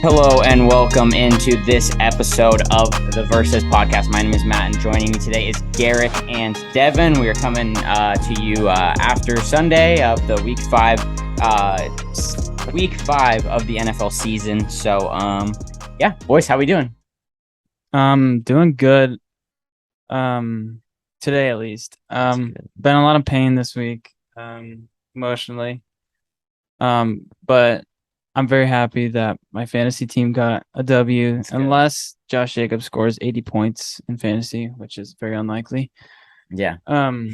Hello and welcome into this episode of the Versus Podcast. My name is Matt, and joining me today is Garrett and Devin. We are coming to you after Sunday of the week five of the NFL season. So, yeah, boys, how we doing? Doing good. Today at least. Been a lot of pain this week, emotionally. But I'm very happy that my fantasy team got a W, unless Josh Jacobs scores 80 points in fantasy, which is very unlikely. Yeah. I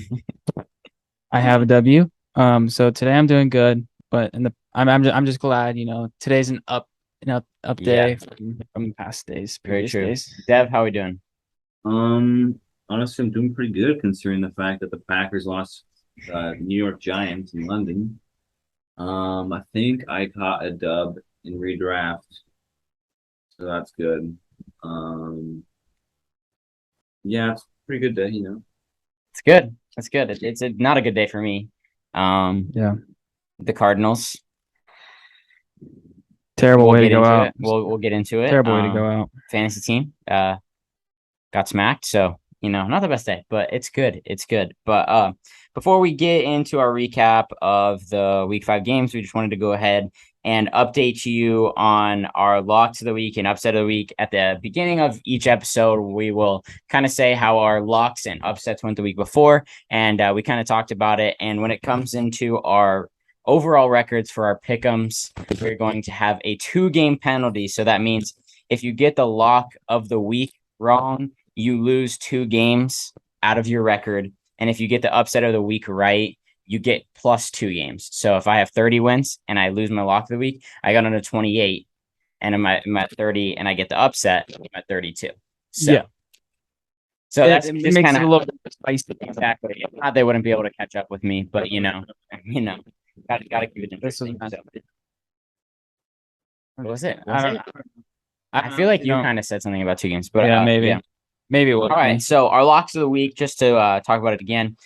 have a W. So today I'm doing good, but I'm just glad, today's an up day from past days, previous days. Dev, how we doing? Honestly, I'm doing pretty good considering the fact that the Packers lost New York Giants in London. I think I caught a dub in redraft, so that's good. Yeah, it's a pretty good day, It's good. It's good. It's not a good day for me. Yeah. The Cardinals. Terrible way to go out. We'll get into it. Terrible way to go out. Fantasy team got smacked, so not the best day, but it's good. It's good. But before we get into our recap of the week 5 games, we just wanted to go ahead and update you on our locks of the week and upset of the week. At the beginning of each episode, we will kind of say how our locks and upsets went the week before, and we kind of talked about it. And when it comes into our overall records for our pick'ems, we're going to have a 2-game penalty. So that means if you get the lock of the week wrong, you lose 2 games out of your record. And if you get the upset of the week right, you get plus 2 games. So if I have 30 wins and I lose my lock of the week, I got under 28 and I'm at 30 and I get the upset, I'm at 32. So, yeah. So that's it just makes kind it a of little bit spicy. Exactly. If not, they wouldn't be able to catch up with me, but gotta keep it interesting. Was it? I feel like you kind of said something about 2 games, but yeah, maybe. Yeah. Maybe it was. All right, so our locks of the week, just to talk about it again.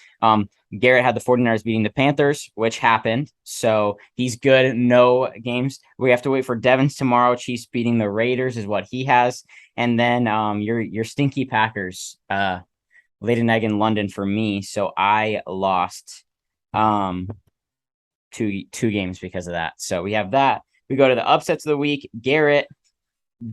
Garrett had the 49ers beating the Panthers, which happened. So he's good. No games. We have to wait for Devin's tomorrow. Chiefs beating the Raiders is what he has. And then your stinky Packers laid an egg in London for me. So I lost two games because of that. So we have that. We go to the upsets of the week. Garrett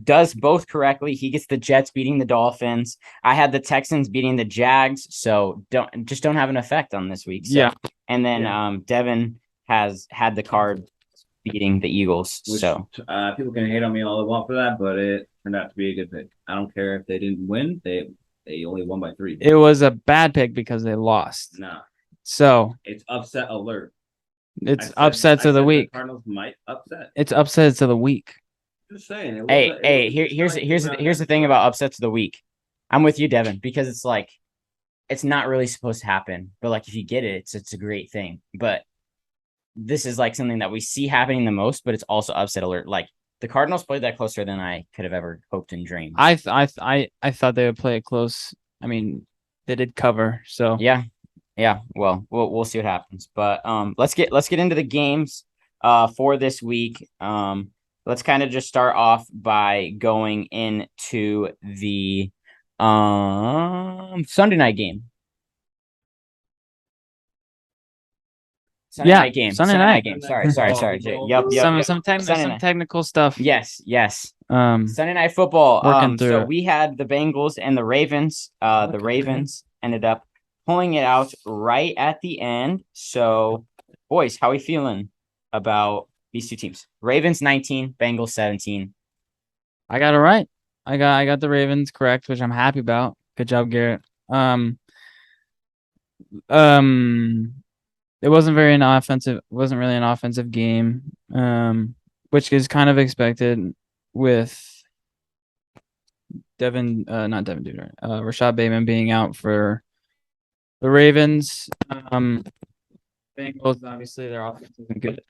does both correctly. He gets the Jets beating the Dolphins. I had the Texans beating the Jags, so don't have an effect on this week. So. Yeah. And then Devin has had the Cards beating the Eagles. Which, so people can hate on me all they want for that, but it turned out to be a good pick. I don't care if they didn't win. They only won by 3. It was a bad pick because they lost. No. So it's upset alert. It's upsets of the week. The Cardinals might upset. It's upsets of the week. Just saying. Here's the thing about upsets of the week. I'm with you, Devin, because it's like it's not really supposed to happen, but like if you get it, it's a great thing. But this is like something that we see happening the most, but it's also upset alert. Like the Cardinals played that closer than I could have ever hoped and dreamed. I thought they would play it close. I mean, they did cover, so yeah. Well, we'll see what happens. But let's get into the games for this week. Let's kind of just start off by going into the Sunday night game. Sunday night game. Sorry. Yep. Some technical stuff. Yes. Sunday night football. So we had the Bengals and the Ravens. The Ravens ended up pulling it out right at the end. So, boys, how are we feeling about these 2 teams? Ravens 19, Bengals 17. I got it right. I got the Ravens correct, which I'm happy about. Good job, Garrett. It wasn't really an offensive game, which is kind of expected with Rashad Bateman being out for the Ravens. Bengals, obviously, their offense isn't good.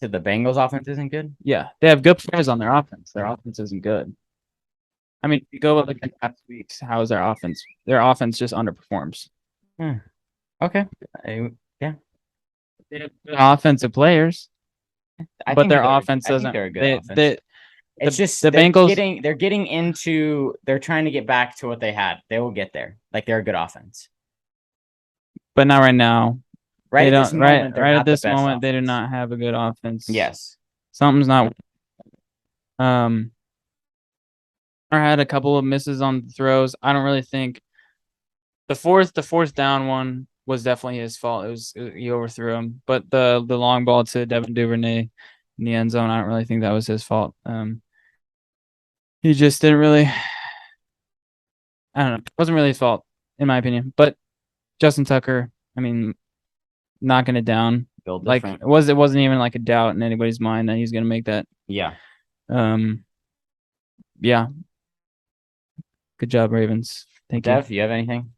So the Bengals offense isn't good? Yeah, they have good players on their offense. Their offense isn't good. I mean, if you go with like the past weeks, how is their offense? Their offense just underperforms. Okay. They have good offensive players. but their offense doesn't. They're a good offense. It's just the Bengals. They're getting into. They're trying to get back to what they had. They will get there. Like they're a good offense, but not right now. Right at this moment, right at this moment, they do not have a good offense. Yes, something's not. I had a couple of misses on the throws. I don't really think the fourth down one was definitely his fault. He overthrew him, but the long ball to Devin Duvernay in the end zone, I don't really think that was his fault. He just didn't really. I don't know. It wasn't really his fault, in my opinion. But Justin Tucker, I mean, knocking it down. Like it wasn't even like a doubt in anybody's mind that he's gonna make that. Yeah. Yeah. Good job, Ravens. Thank you. Dev, you have anything?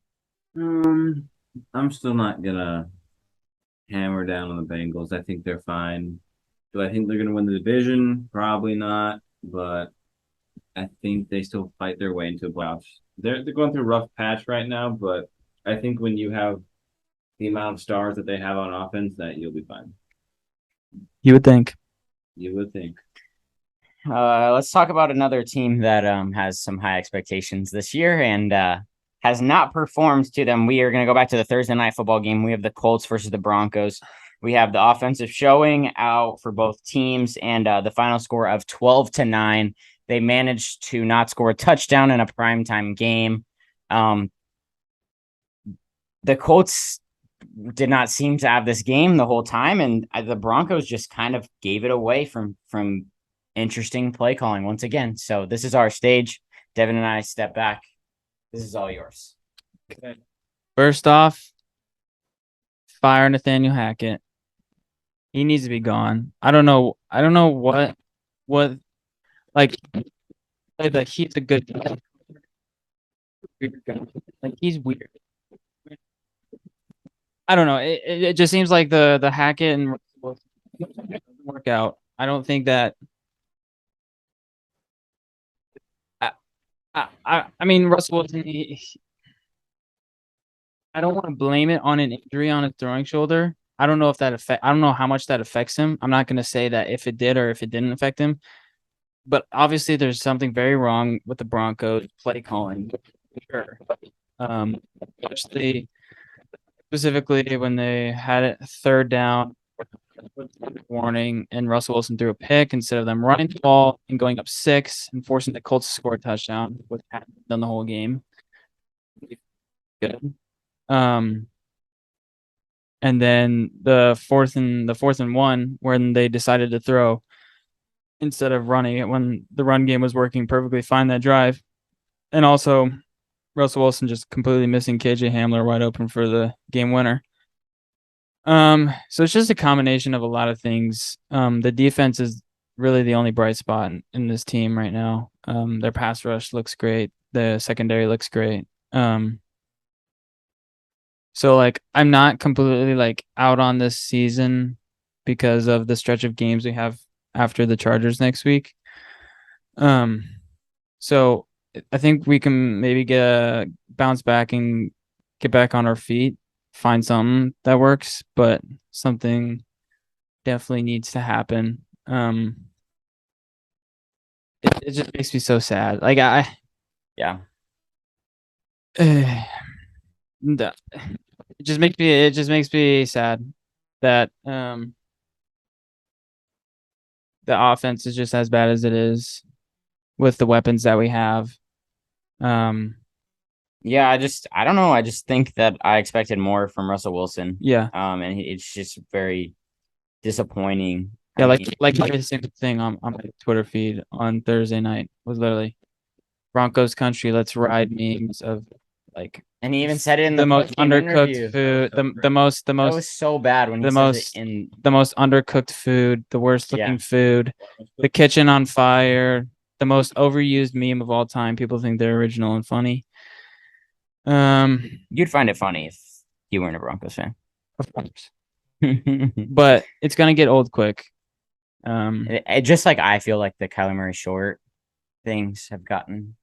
I'm still not gonna hammer down on the Bengals. I think they're fine. Do I think they're gonna win the division? Probably not, but I think they still fight their way into the playoffs. They're going through a rough patch right now, but I think when you have the amount of stars that they have on offense, that you'll be fine. You would think. You would think. Let's talk about another team that has some high expectations this year and has not performed to them. We are going to go back to the Thursday night football game. We have the Colts versus the Broncos. We have the offensive showing out for both teams and the final score of 12-9. They managed to not score a touchdown in a primetime game. The Colts did not seem to have this game the whole time, and the Broncos just kind of gave it away from interesting play calling once again. So this is our stage. Devin and I step back. This is all yours. Okay. First off, fire Nathaniel Hackett. He needs to be gone. I don't know what like he's a good guy. Like he's weird. I don't know. It just seems like the Hackett and doesn't work out. I don't think that. I mean, Russell Wilson. I don't want to blame it on an injury on his throwing shoulder. I don't know if that I don't know how much that affects him. I'm not going to say that if it did or if it didn't affect him. But obviously, there's something very wrong with the Broncos play calling. Sure. Specifically when they had it third down, warning, and Russell Wilson threw a pick instead of them running the ball and going up 6 and forcing the Colts to score a touchdown, which hadn't done the whole game. Good. And then the fourth and 1, when they decided to throw instead of running it when the run game was working perfectly fine that drive. And also Russell Wilson just completely missing KJ Hamler wide open for the game winner. So it's just a combination of a lot of things. The defense is really the only bright spot in this team right now. Their pass rush looks great. The secondary looks great. So like I'm not completely like out on this season because of the stretch of games we have after the Chargers next week. So I think we can maybe bounce back and get back on our feet, find something that works, but something definitely needs to happen. It just makes me so sad. Like yeah. It just makes me sad that the offense is just as bad as it is with the weapons that we have. Yeah, I don't know. I just think that I expected more from Russell Wilson. Yeah. And it's just very disappointing. Yeah, like the same thing on my Twitter feed on Thursday night was literally Broncos country, let's ride memes of like. And he even said it in the most undercooked interview. Food. The most. That was so bad when he said it in the most undercooked food, the worst looking food, the kitchen on fire, the most overused meme of all time. People think they're original and funny. You'd find it funny if you weren't a Broncos fan. Of course. But it's gonna get old quick. Just like I feel like the Kyler Murray short things have gotten.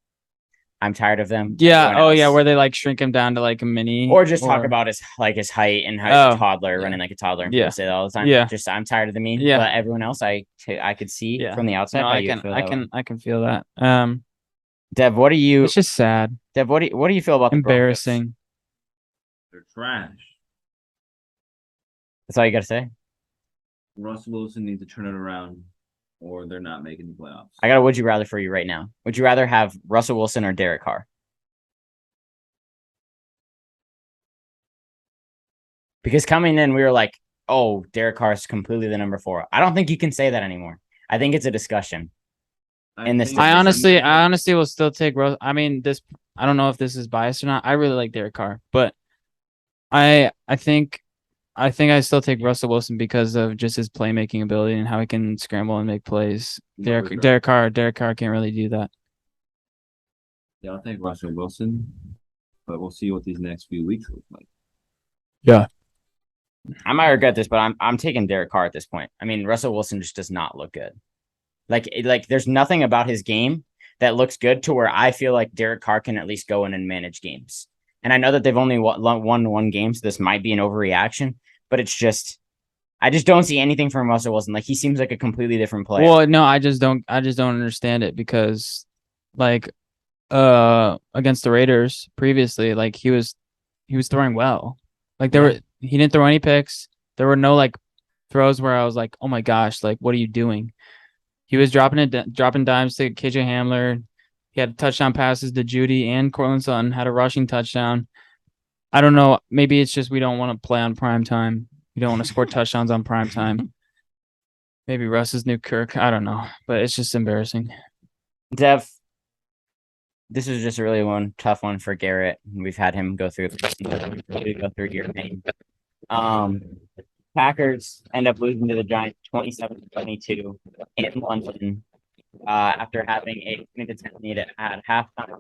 I'm tired of them. Yeah. Oh, yeah. Where they like shrink him down to like a mini, or just talk about his height and how he's a toddler running like a toddler. And people say that all the time. Yeah. Just I'm tired of the meme. Yeah. But everyone else, I could see from the outside. No, how I can feel that. Dev, what do you? It's just sad. Dev, what do you feel about embarrassing? They're trash. That's all you got to say. Russell Wilson needs to turn it around, or they're not making the playoffs. I got a would you rather for you right now. Would you rather have Russell Wilson or Derek Carr? Because coming in, we were like, oh, Derek Carr is completely the number 4. I don't think you can say that anymore. I think it's a discussion. I honestly will still take Russ. I mean, I don't know if this is biased or not. I really like Derek Carr, but I think I still take Russell Wilson because of just his playmaking ability and how he can scramble and make plays. Derek Carr can't really do that. Yeah, I'll take Russell Wilson, but we'll see what these next few weeks look like. Yeah. I might regret this, but I'm taking Derek Carr at this point. I mean, Russell Wilson just does not look good. Like there's nothing about his game that looks good to where I feel like Derek Carr can at least go in and manage games. And I know that they've only won one game, so this might be an overreaction, but it's just I just don't see anything from Russell Wilson. Like he seems like a completely different player. Well, no, I just don't understand it because like against the Raiders previously, like he was throwing well. Like he didn't throw any picks. There were no like throws where I was like, "Oh my gosh, like what are you doing?" He was dropping dimes to KJ Hamler. He had touchdown passes to Judy and Cortland Sutton, had a rushing touchdown. I don't know. Maybe it's just we don't want to play on prime time. We don't want to score touchdowns on prime time. Maybe Russ is new Kirk. I don't know. But it's just embarrassing. Dev, this is just a really tough one for Garrett. We've had him go through your name. Packers end up losing to the Giants 27-22 in London after having a 20-10 lead at halftime.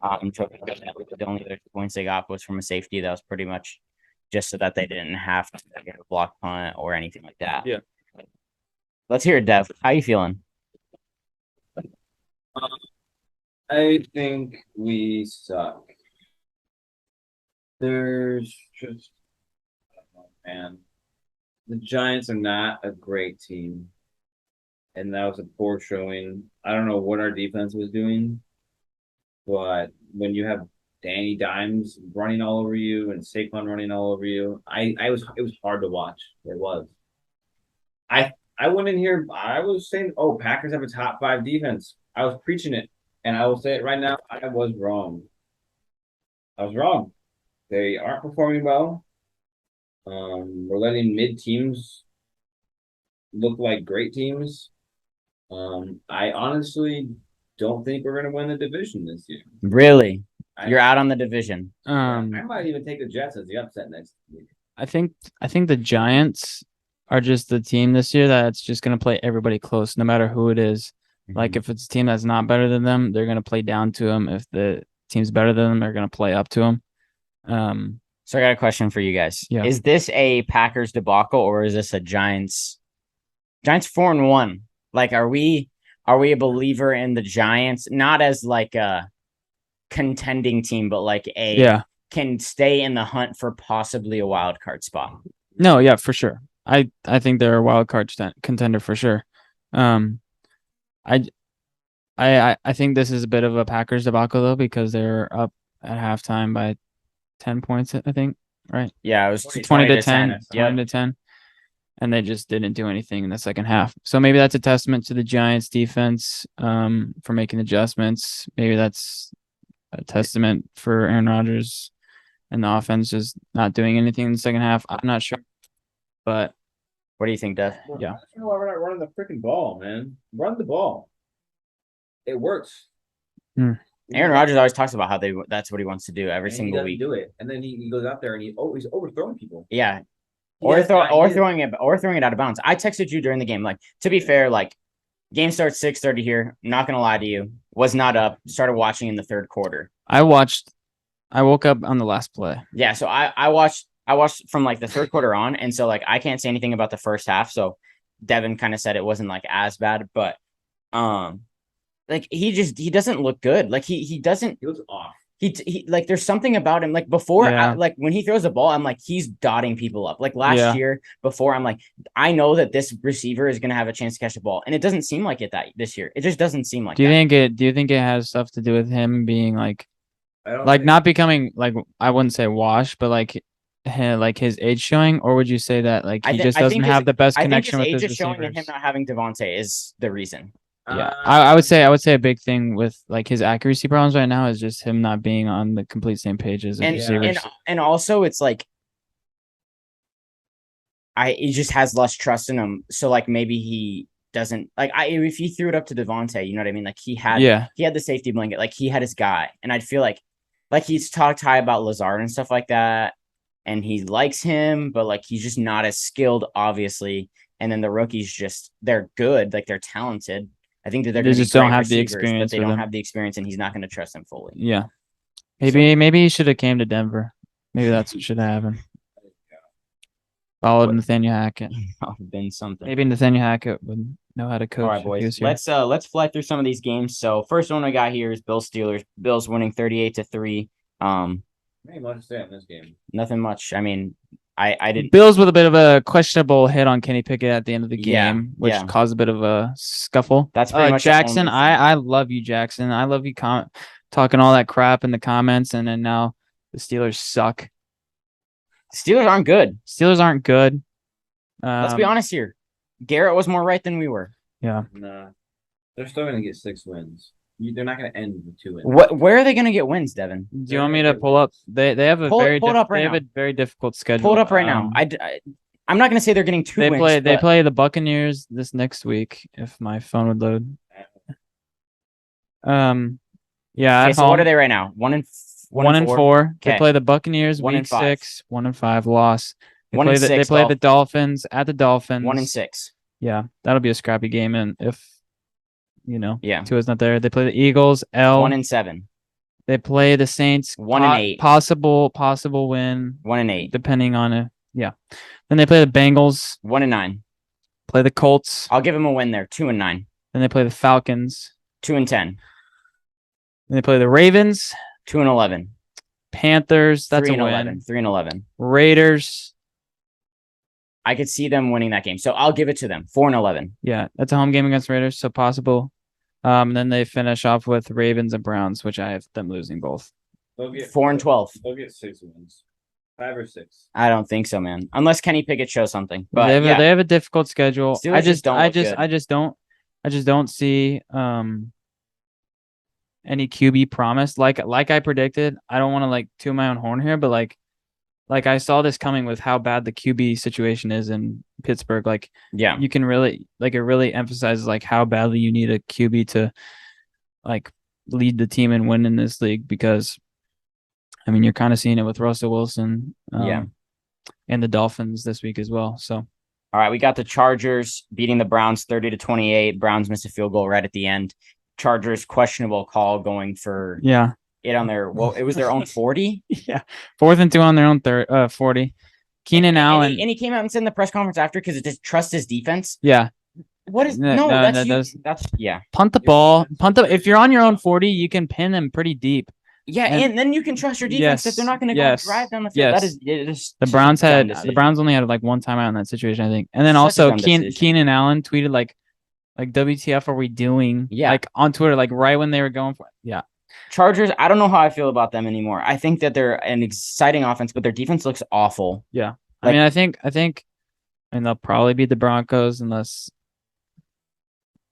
The only other 2 points they got was from a safety that was pretty much just so that they didn't have to get a block punt or anything like that. Yeah. Let's hear it, Dev. How you feeling? I think we suck. There's just, man, the Giants are not a great team, and that was a poor showing. I don't know what our defense was doing, but when you have Danny Dimes running all over you and Saquon running all over you, it was hard to watch. It was. I went in here. I was saying, "Oh, Packers have a top 5 defense." I was preaching it, and I will say it right now. I was wrong. They aren't performing well. We're letting mid teams look like great teams. I honestly don't think we're going to win the division this year. Really? You're out on the division. I might even take the Jets as the upset next week. I think the Giants are just the team this year that's just going to play everybody close, no matter who it is. Mm-hmm. Like if it's a team that's not better than them, they're going to play down to them. If the team's better than them, they're going to play up to them. So I got a question for you guys. Yeah. Is this a Packers debacle or is this a Giants 4-1? Like, are we a believer in the Giants, not as like a contending team, but like can stay in the hunt for possibly a wild card spot? No, yeah, for sure. I think they're a wild card contender for sure. I think this is a bit of a Packers debacle though because they're up at halftime by 10 points, I think, right? Yeah, it was 20 to 10. 20 to 10. And they just didn't do anything in the second half. So maybe that's a testament to the Giants defense for making adjustments. Maybe that's a testament for Aaron Rodgers and the offense just not doing anything in the second half. I'm not sure. But what do you think, Dev? Yeah. I don't know why we're not running the freaking ball, man. Run the ball. It works. Aaron Rodgers always talks about how that's what he wants to do every single week. Do it, and then he goes out there and he's overthrowing people. Yeah, or throwing it out of bounds. I texted you during the game. Like, to be fair, like game starts 6:30 here. I'm not gonna lie to you, was not up. Started watching in the third quarter. I woke up on the last play. Yeah, so I watched from like the third quarter on, and so like I can't say anything about the first half. So Devin kind of said it wasn't like as bad, but like he doesn't look good. Like he doesn't. He looks off. He like there's something about him. Like before, Yeah. like when he throws the ball, I'm like he's dotting people up. Like last Yeah. year, before I'm like I know that this receiver is gonna have a chance to catch the ball, and it doesn't seem like it that this year. It just doesn't seem like. Do you think it has stuff to do with him being like not becoming like, I wouldn't say washed, but like his age showing, or would you say that like he just doesn't have the best connection with his age is showing, and him receivers? not having Devontae is the reason. Yeah, I would say a big thing with like his accuracy problems right now is just him not being on the complete same page as his receivers. And also it's like he just has less trust in him. So like maybe he doesn't like if he threw it up to Devontae, you know what I mean? Like he had the safety blanket, like he had his guy, and I'd feel like he's talked high about Lazard and stuff like that, and he likes him, but like he's just not as skilled, obviously. And then the rookies they're good, like they're talented. I think that they just don't have the experience, but they don't have the experience, and he's not going to trust them fully. Yeah, maybe he should have came to Denver. Maybe that's what should have happened. Followed Nathaniel Hackett. Been something. Maybe Nathaniel Hackett would know how to coach. All right, boys. Let's fly through some of these games. So first one I got here is Bills Steelers. Bills winning 38-3. Ain't much to say in this game. Nothing much. I mean, I didn't. Bills with a bit of a questionable hit on Kenny Pickett at the end of the game, which caused a bit of a scuffle. That's pretty much Jackson. I love you, Jackson. I love you talking all that crap in the comments, and then now the Steelers suck. Steelers aren't good. Let's be honest here. Garrett was more right than we were. Yeah. Nah, they're still gonna get 6 wins. They're not gonna end with 2 wins. Where are they gonna get wins, Devin? Do you want me to pull up? They have a very difficult schedule. Pull it up right now. I'm not gonna say they're getting 2 wins. They play the Buccaneers this next week. If my phone would load. Yeah. Okay, so what are they right now? 1-4. They play the Buccaneers. 1-6. 1-5 loss. They play the Dolphins at the Dolphins. 1-6. Yeah, that'll be a scrappy game, and if Tua's not there, they play the Eagles. 1-7. They play the Saints. 1-8. Possible win. 1-8. Depending on it. Yeah. Then they play the Bengals. 1-9. Play the Colts. I'll give them a win there. 2-9. Then they play the Falcons. 2-10. Then they play the Ravens. 2-11. Panthers. That's a win. 3-11. Raiders. I could see them winning that game, so I'll give it to them. 4-11. Yeah, that's a home game against Raiders, so possible. Then they finish off with Ravens and Browns, which I have them losing both. 4-12. They'll get 6 wins, 5 or 6. I don't think so, man. Unless Kenny Pickett shows something. But they have a difficult schedule. Steelers I just don't see any QB promise. Like I predicted. I don't want to like toot my own horn here, but like I saw this coming with how bad the QB situation is in Pittsburgh. Like, you can really it really emphasizes like how badly you need a QB to like lead the team and win in this league, because I mean, you're kind of seeing it with Russell Wilson, and the Dolphins this week as well. So, all right, we got the Chargers beating the Browns 30-28. Browns missed a field goal right at the end. Chargers questionable call going for it on their it was their own 40. 4th and 2 on their own 40. Keenan Allen, and he came out and said in the press conference after, because it just trusts his defense. What is that's punt the ball, if you're on your own 40, you can pin them pretty deep. And then you can trust your defense that they're not going to go drive down the field. That is the Browns only had like one timeout in that situation, I think. And then also Keenan Allen tweeted like WTF are we doing? Like on Twitter, like right when they were going for it. Chargers, I don't know how I feel about them anymore. I think that they're an exciting offense, but their defense looks awful. I mean, I think they'll probably beat the Broncos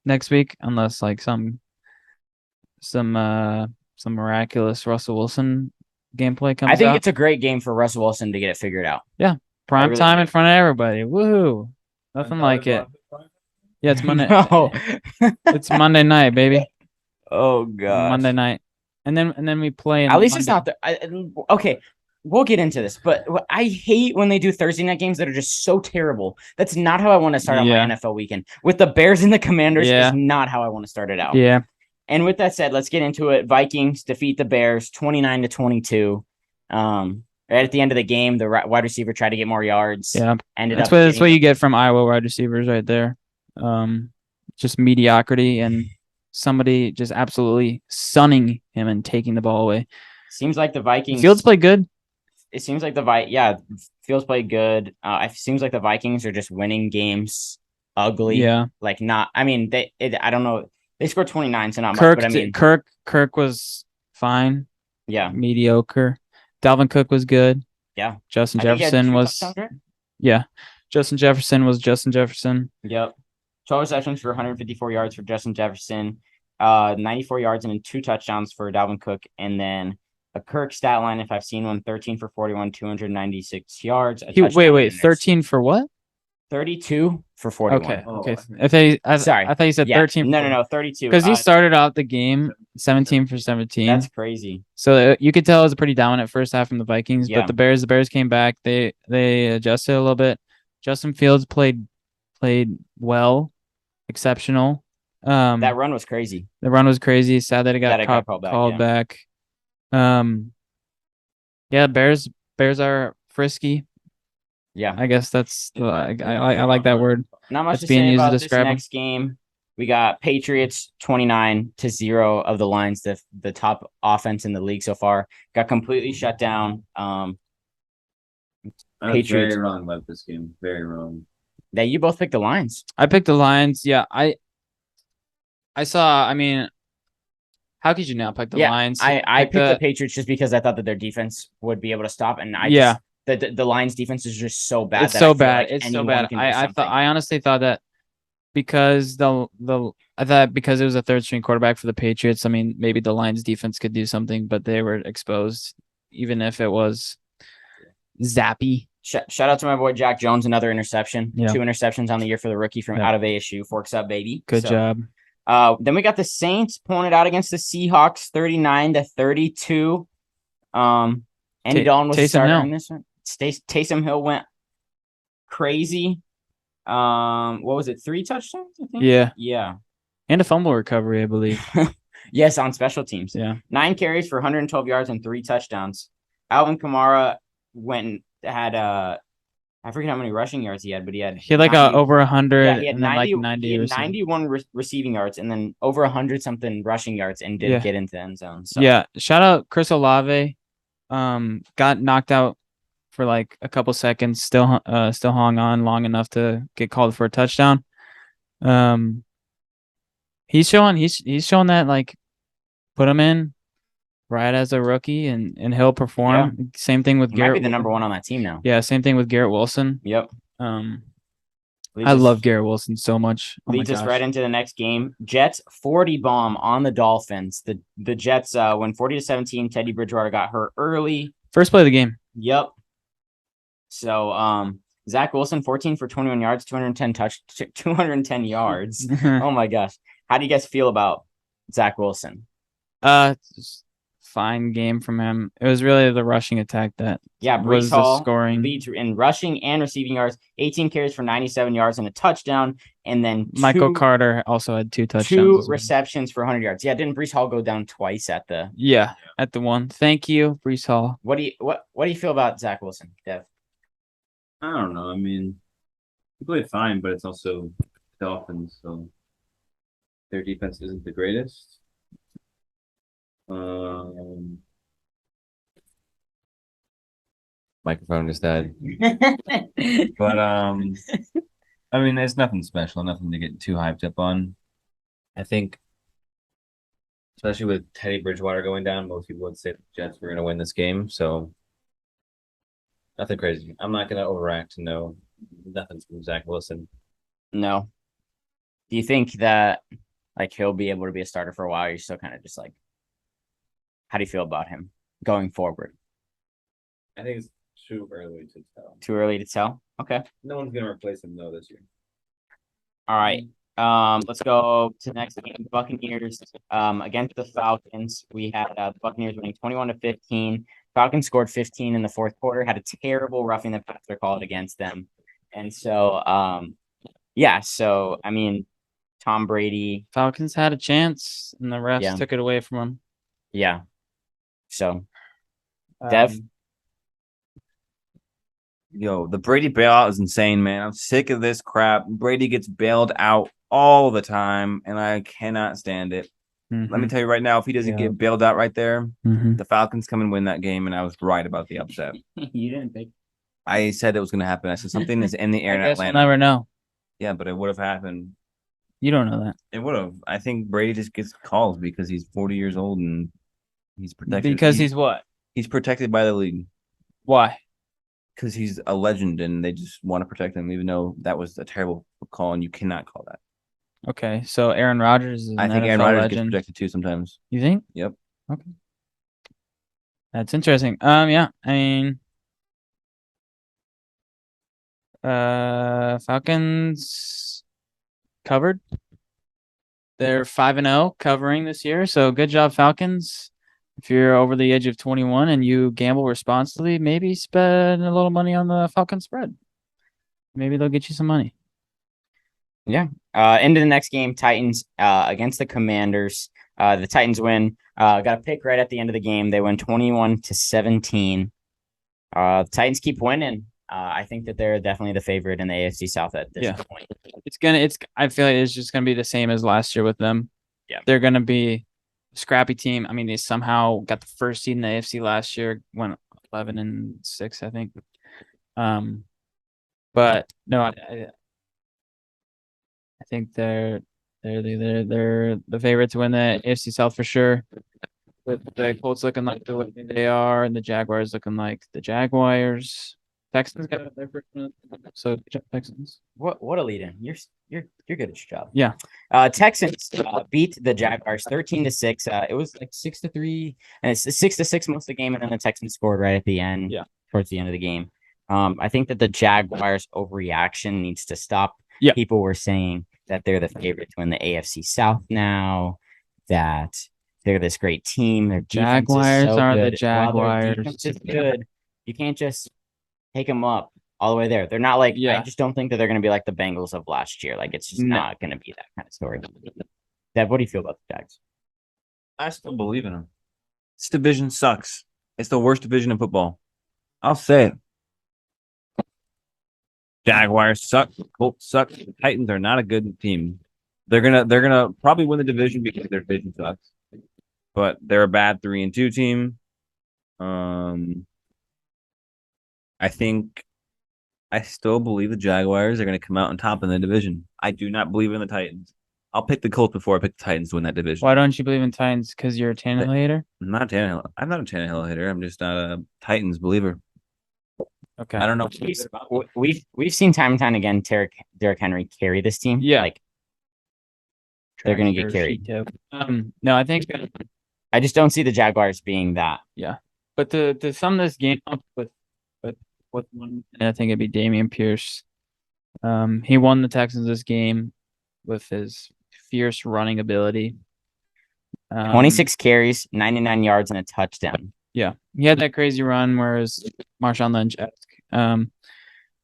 next week, unless like some miraculous Russell Wilson gameplay comes out. I think it's a great game for Russell Wilson to get it figured out. Prime time in front of everybody. Woohoo! Nothing like it. Yeah, it's Monday. It's Monday night, baby. Oh god, Monday night, and then we play. At least it's not okay. We'll get into this, but I hate when they do Thursday night games that are just so terrible. That's not how I want to start out my NFL weekend. With the Bears and the Commanders is not how I want to start it out. And with that said, let's get into it. Vikings defeat the Bears 29-22. Right at the end of the game, the wide receiver tried to get more yards. That's what you get from Iowa wide receivers right there. Just mediocrity and somebody just absolutely sunning him and taking the ball away. Seems like the Vikings. Fields played good. It seems like Fields played good. It seems like the Vikings are just winning games ugly. Yeah. Like not. I mean, I don't know. They scored 29, so not much. But I mean, Kirk was fine. Yeah. Mediocre. Dalvin Cook was good. Yeah. Justin Jefferson was. Right? Yeah. Justin Jefferson was Justin Jefferson. Yep. 12 receptions for 154 yards for Justin Jefferson. 94 yards and then 2 touchdowns for Dalvin Cook, and then a Kirk stat line, if I've seen one, 13 for 41, 296 yards. Wait, 13 for what? 32 for 41. Okay. I thought you said 13. No, 32. Because he started out the game 17 for 17. That's crazy. So you could tell it was a pretty dominant first half from the Vikings, but the Bears came back. They adjusted a little bit. Justin Fields played well, exceptional. That run was crazy. The run was crazy. Sad that it got called back. Bears are frisky. Yeah, I guess that's I like that word. Not much to say about this next game. We got Patriots 29-0 of the Lions, the top offense in the league so far. Got completely shut down. Patriots. Very wrong about this game. Very wrong. Yeah, you both picked the Lions. I picked the Lions. Yeah, I saw. I mean, how could you not pick the Lions? I picked the Patriots just because I thought that their defense would be able to stop, and the Lions defense is just so bad. It's so bad. It's so bad. I honestly thought that because because it was a third string quarterback for the Patriots. I mean, maybe the Lions defense could do something, but they were exposed, even if it was zappy. Shout out to my boy Jack Jones, another interception. Yeah. 2 interceptions on the year for the rookie from out of ASU. Forks up, baby. Good job. Then we got the Saints pulling it out against the Seahawks, 39-32. Andy Dalton was starting this one. Taysom Hill went crazy. What was it? 3 touchdowns, I think? Yeah. And a fumble recovery, I believe. Yes, on special teams. Yeah. 9 carries for 112 yards and 3 touchdowns. Alvin Kamara had I forget how many rushing yards he had, but he had over 100. Yeah, he had 90. He had 91 receiving yards and then over 100 something rushing yards and didn't get into the end zone. So. Yeah, shout out Chris Olave. Got knocked out for like a couple seconds. Still hung on long enough to get called for a touchdown. He's showing that like put him in right as a rookie and he'll perform. Yeah. Same thing with Garrett. Might be the number 1 on that team now. Yeah, same thing with Garrett Wilson. Yep. I love Garrett Wilson so much. Leads us right into the next game. Jets 40 bomb on the Dolphins. The Jets went 40-17. Teddy Bridgewater got hurt early. First play of the game. Yep. So Zach Wilson 14 for 21 yards, 210 yards. Oh my gosh. How do you guys feel about Zach Wilson? Fine game from him. It was really the rushing attack that Breece Hall scoring leads in rushing and receiving yards. 18 carries for 97 yards and a touchdown, and then Michael Carter also had 2 touchdowns. 2 receptions for 100 yards. Yeah, didn't Breece Hall go down twice at the? Yeah, at the one. Thank you, Breece Hall. What do you feel about Zach Wilson, Dev? I don't know. I mean, he played fine, but it's also Dolphins, so their defense isn't the greatest. Microphone just died. But I mean, it's nothing special, nothing to get too hyped up on. I think, especially with Teddy Bridgewater going down, most people would say the Jets were going to win this game. So nothing crazy. I'm not going to overact. No, nothing from Zach Wilson. No. Do you think that he'll be able to be a starter for a while? Or you're still kind of just like, how do you feel about him going forward? I think it's too early to tell. Too early to tell? Okay. No one's going to replace him, though, this year. All right. Let's go to the next game. Buccaneers against the Falcons. We had the Buccaneers winning 21-15. Falcons scored 15 in the fourth quarter, had a terrible roughing the passer called against them. And so, I mean, Tom Brady. Falcons had a chance, and the refs took it away from them. Yeah. So, Dev? Yo, the Brady bailout is insane, man. I'm sick of this crap. Brady gets bailed out all the time, and I cannot stand it. Let me tell you right now, if he doesn't get bailed out right there, the Falcons come and win that game, and I was right about the upset. You didn't think. I said it was going to happen. I said something is in the air in I guess Atlanta. we'll never know. Yeah, but it would have happened. You don't know that. It would have. I think Brady just gets calls because he's 40 years old and he's protected. Because he's what? He's protected by the league. Why? Because he's a legend and they just want to protect him, even though that was a terrible call and you cannot call that. Okay, so Aaron Rodgers is an I think NFL Aaron Rodgers legend. gets protected too sometimes. You think? Yep. Okay. That's interesting. Yeah, I mean, Falcons covered. They're 5-0 covering this year, so good job, Falcons. If you're over the age of 21 and you gamble responsibly, maybe spend a little money on the Falcon spread. Maybe they'll get you some money. Yeah. Into the next game, Titans against the Commanders. The Titans win. Got a pick right at the end of the game. They win 21-17. The Titans keep winning. I think that they're definitely the favorite in the AFC South at this point. I feel like it's just gonna be the same as last year with them. Yeah. They're gonna be a scrappy team. I mean, they somehow got the first seed in the AFC last year, went 11-6, I think. But no, I think they're the favorite to win the AFC South for sure. With the Colts looking like the way they are, and the Jaguars looking like the Jaguars. Texans got their first win, so Texans. What a lead in. You're good at your job. Yeah. Texans beat the Jaguars 13-6. It was like 6-3, and it's 6-6 most of the game, and then the Texans scored right at the end. Yeah. Towards the end of the game. I think that the Jaguars overreaction needs to stop. Yeah. People were saying that they're the favorite to win the AFC South now, that they're this great team. Their Jaguars are the the Jaguars. Is good. You can't just take them up all the way there. They're not like, I just don't think that they're going to be like the Bengals of last year. Like, it's just not going to be that kind of story. Deb, what do you feel about the Jags? I still believe in them. This division sucks. It's the worst division in football. I'll say it. Jaguars suck. Colts suck. The Titans are not a good team. They're gonna probably win the division because their division sucks. But they're a bad 3-2 team. I still believe the Jaguars are going to come out on top in the division. I do not believe in the Titans. I'll pick the Colts before I pick the Titans to win that division. Why don't you believe in Titans? Because you're a Tannehill hater? I'm not a Tannehill hater. I'm just not a Titans believer. Okay. I don't know. We've seen time and time again Derrick Henry carry this team. Yeah. Like, they're going to get carried. No, I think I just don't see the Jaguars being that. Yeah. But to sum this game up with one, I think it'd be Dameon Pierce. He won the Texans this game with his fierce running ability. 26 carries, 99 yards, and a touchdown. Yeah. He had that crazy run where it's Marshawn Lynch-esque.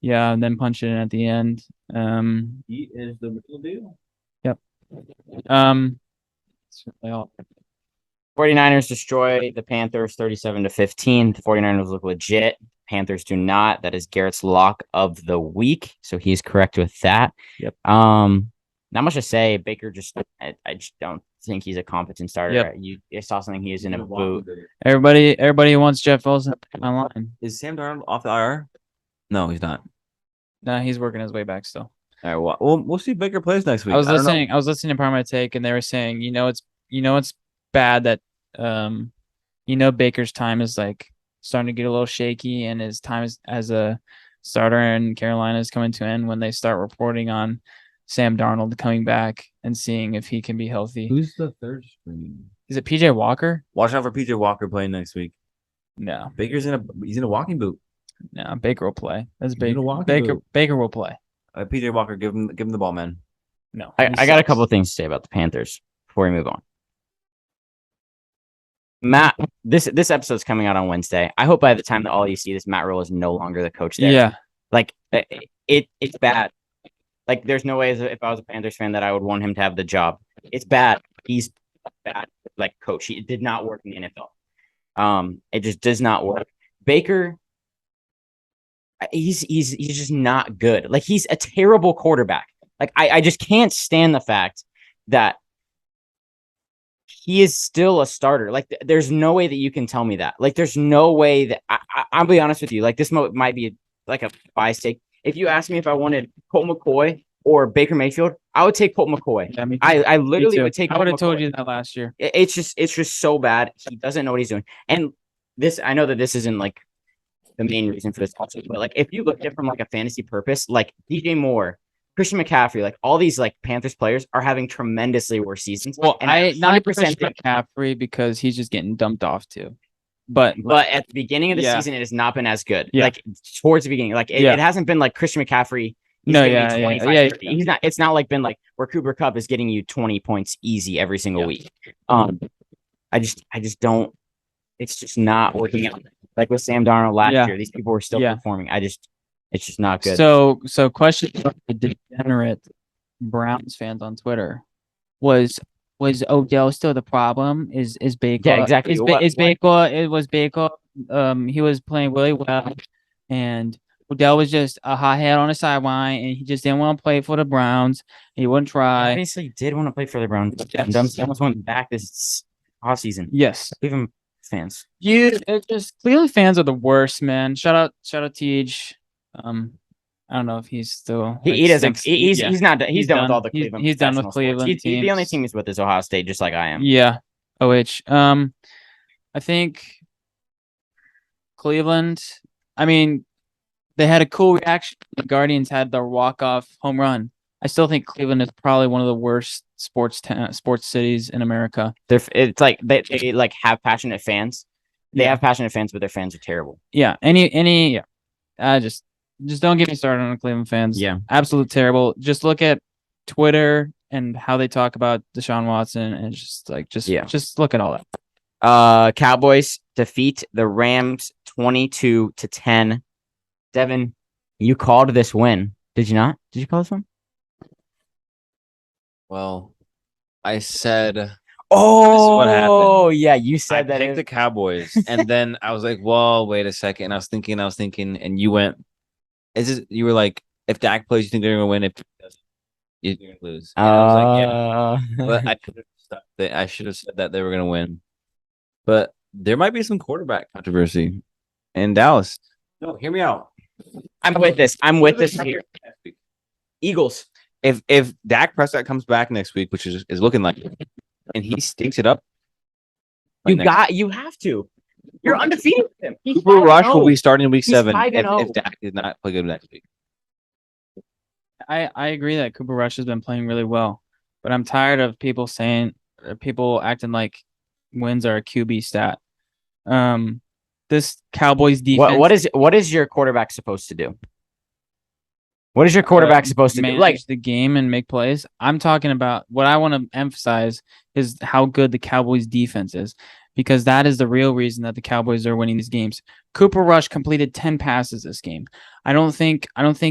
Yeah, and then punch it in at the end. He is the real deal. Yep. 49ers destroy the Panthers 37-15. The 49ers look legit. Panthers do not. That is Garrett's lock of the week. So he's correct with that. Yep. Not much to say. Baker I just don't think he's a competent starter. Yep. I saw something he was in a boot. Everybody wants Jeff Wilson online. Is Sam Darnold off the IR? No, he's not. No, he's working his way back still. All right, well, we'll see if Baker plays next week. I was listening to Part of My Take, and they were saying, it's bad that Baker's time is like starting to get a little shaky, and his time as a starter in Carolina is coming to an end when they start reporting on Sam Darnold coming back and seeing if he can be healthy. Who's the third string? Is it PJ Walker? Watch out for PJ Walker playing next week. No, Baker's he's in a walking boot. No, Baker will play. That's Baker will play. PJ Walker, give him the ball, man. No, I got a couple of things to say about the Panthers before we move on. Matt, this episode's coming out on Wednesday. I hope by the time that all you see this, Matt Rule is no longer the coach there. Yeah, like it's bad. Like, there's no way if I was a Panthers fan that I would want him to have the job. It's bad. He's a bad coach. It did not work in the NFL. It just does not work. Baker, he's just not good. Like, he's a terrible quarterback. Like I just can't stand the fact that he is still a starter. Like there's no way that you can tell me that. Like there's no way that I'll be honest with you. Like this might be like a bias take. If you ask me if I wanted Colt McCoy or Baker Mayfield, I would take Colt McCoy. Yeah, I literally would take. I would have told you that last year. It's just so bad. He doesn't know what he's doing. And this, I know that this isn't like the main reason for this also, but like if you look at it from like a fantasy purpose, like DJ Moore, Christian McCaffrey, like all these like Panthers players are having tremendously worse seasons. Well, and I not 100% Christian McCaffrey because he's just getting dumped off too. But at the beginning of the season, it has not been as good. Yeah. Like towards the beginning, like it hasn't been like Christian McCaffrey. No, He's not. It's not like been like where Cooper Kupp is getting you 20 points easy every single week. I just don't. It's just not working out. Like with Sam Darnold last year, these people were still performing. It's just not good. So question for the degenerate Browns fans on Twitter was Odell still the problem? Is Baker? Yeah, exactly. Is Baker? It was Baker. He was playing really well, and Odell was just a hothead on the sideline, and he just didn't want to play for the Browns. He wouldn't try. Obviously, did want to play for the Browns. Yes. He almost went back this offseason. Yes. Cleveland fans. Cleveland fans are the worst, man. Shout out Tej. I don't know if he's still. He doesn't. He's not. He's done with all the Cleveland. He's done with Cleveland. The only team he's with is Ohio State, just like I am. Yeah. OH. I think Cleveland. I mean, they had a cool reaction. The Guardians had the walk-off home run. I still think Cleveland is probably one of the worst sports cities in America. It's like they like have passionate fans. They have passionate fans, but their fans are terrible. Yeah. Just don't get me started on the Cleveland fans. Yeah. Absolute terrible. Just look at Twitter and how they talk about Deshaun Watson and just look at all that. Cowboys defeat the Rams 22-10. Devin, you called this win. Did you not? Did you call this one? Well, I said, oh, what happened. Yeah, you said that. I picked the Cowboys, and then I was like, well, wait a second. And I was thinking, and you went, you were like, if Dak plays, you think they're going to win? If you're going to lose. And I was like, yeah. But I should have said that they were going to win. But there might be some quarterback controversy in Dallas. No, hear me out. I'm with this here. Eagles. If Dak Prescott comes back next week, which is looking like it, and he stinks it up, you have to. You're undefeated with him. Cooper Rush will be starting in week 7 if Dak did not play good next week. I agree that Cooper Rush has been playing really well, but I'm tired of people acting like wins are a QB stat. This Cowboys defense. What is your quarterback supposed to do? What is your quarterback supposed to do? Manage the game and make plays. I'm talking about what I want to emphasize is how good the Cowboys defense is, because that is the real reason that the Cowboys are winning these games. Cooper Rush completed 10 passes this game. I don't think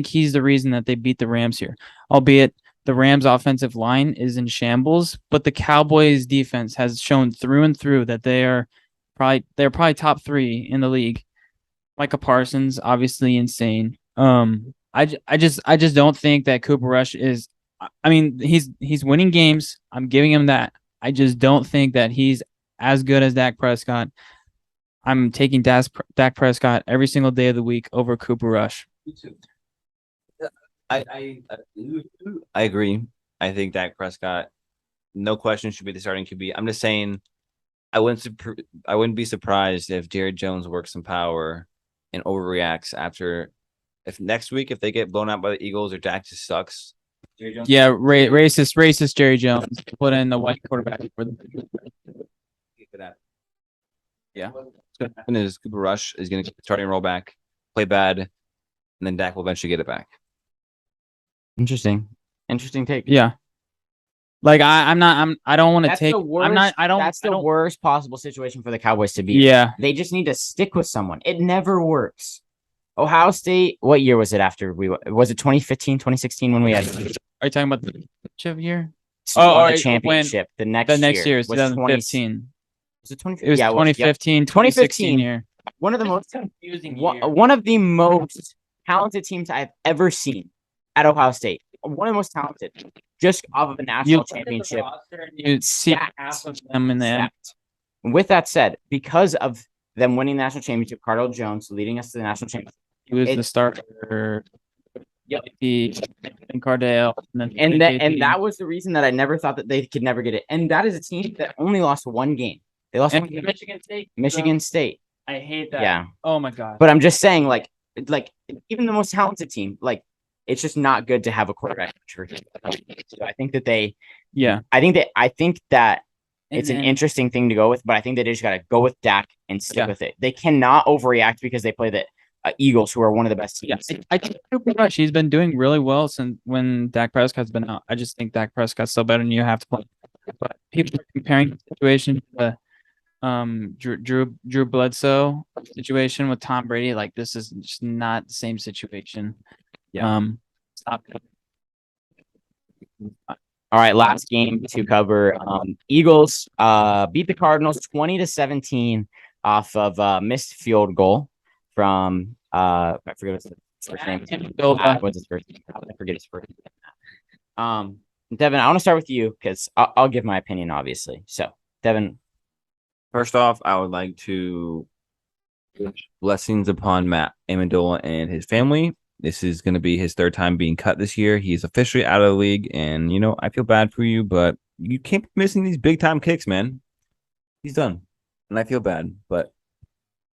he's the reason that they beat the Rams here. Albeit the Rams offensive line is in shambles, but the Cowboys defense has shown through and through that they're probably top 3 in the league. Micah Parsons, obviously insane. I just don't think that Cooper Rush is. I mean, he's winning games. I'm giving him that. I just don't think that he's as good as Dak Prescott. I'm taking Dak Prescott every single day of the week over Cooper Rush. I agree. I think Dak Prescott, no question, should be the starting QB. I'm just saying, I wouldn't be surprised if Jared Jones works some power and overreacts after. If next week, if they get blown out by the Eagles or Dak just sucks. Yeah, racist Jerry Jones. Put in the white quarterback for them. Yeah. What's going to happen is Cooper Rush is going to get starting roll back, play bad, and then Dak will eventually get it back. Interesting take. Yeah. Like I don't want to take. That's the worst possible situation for the Cowboys to be. Yeah. They just need to stick with someone. It never works. Ohio State, what year was it after was it 2015, 2016 when we had? Are you talking about the year? The championship. The next year was 2015. Was it 2015? It was 2015, 2016 year. One of the most confusing one of the most talented teams I've ever seen at Ohio State. one of the most talented, just off of a national championship. You see half of them in the end. With that said, because of them winning the national championship, Cardell Jones leading us to the national championship. He was the starter. Yep. And Cardell. And that was the reason that I never thought that they could never get it. And that is a team that only lost one game. They lost one game. Michigan State. I hate that. Yeah. Oh my god. But I'm just saying, like even the most talented team, like it's just not good to have a quarterback. So I think that I think that it's an interesting thing to go with, but I think they just got to go with Dak and stick with it. They cannot overreact because they play the Eagles, who are one of the best teams. Yeah, I think he's been doing really well since when Dak Prescott's been out. I just think Dak Prescott's still better than you have to play. But people are comparing the situation to the Drew Bledsoe situation with Tom Brady. Like, this is just not the same situation. Yeah. Stop. All right, last game to cover. Eagles beat the Cardinals 20-17 off of missed field goal from I forget what's his first name. What's his first name? I forget his first name. Devin, I want to start with you because I'll give my opinion, obviously. So, Devin. First off, I would like to wish blessings upon Matt Amendola and his family. This is going to be his third time being cut this year. He's officially out of the league, and I feel bad for you, but you can't be missing these big time kicks, man. He's done, and I feel bad, but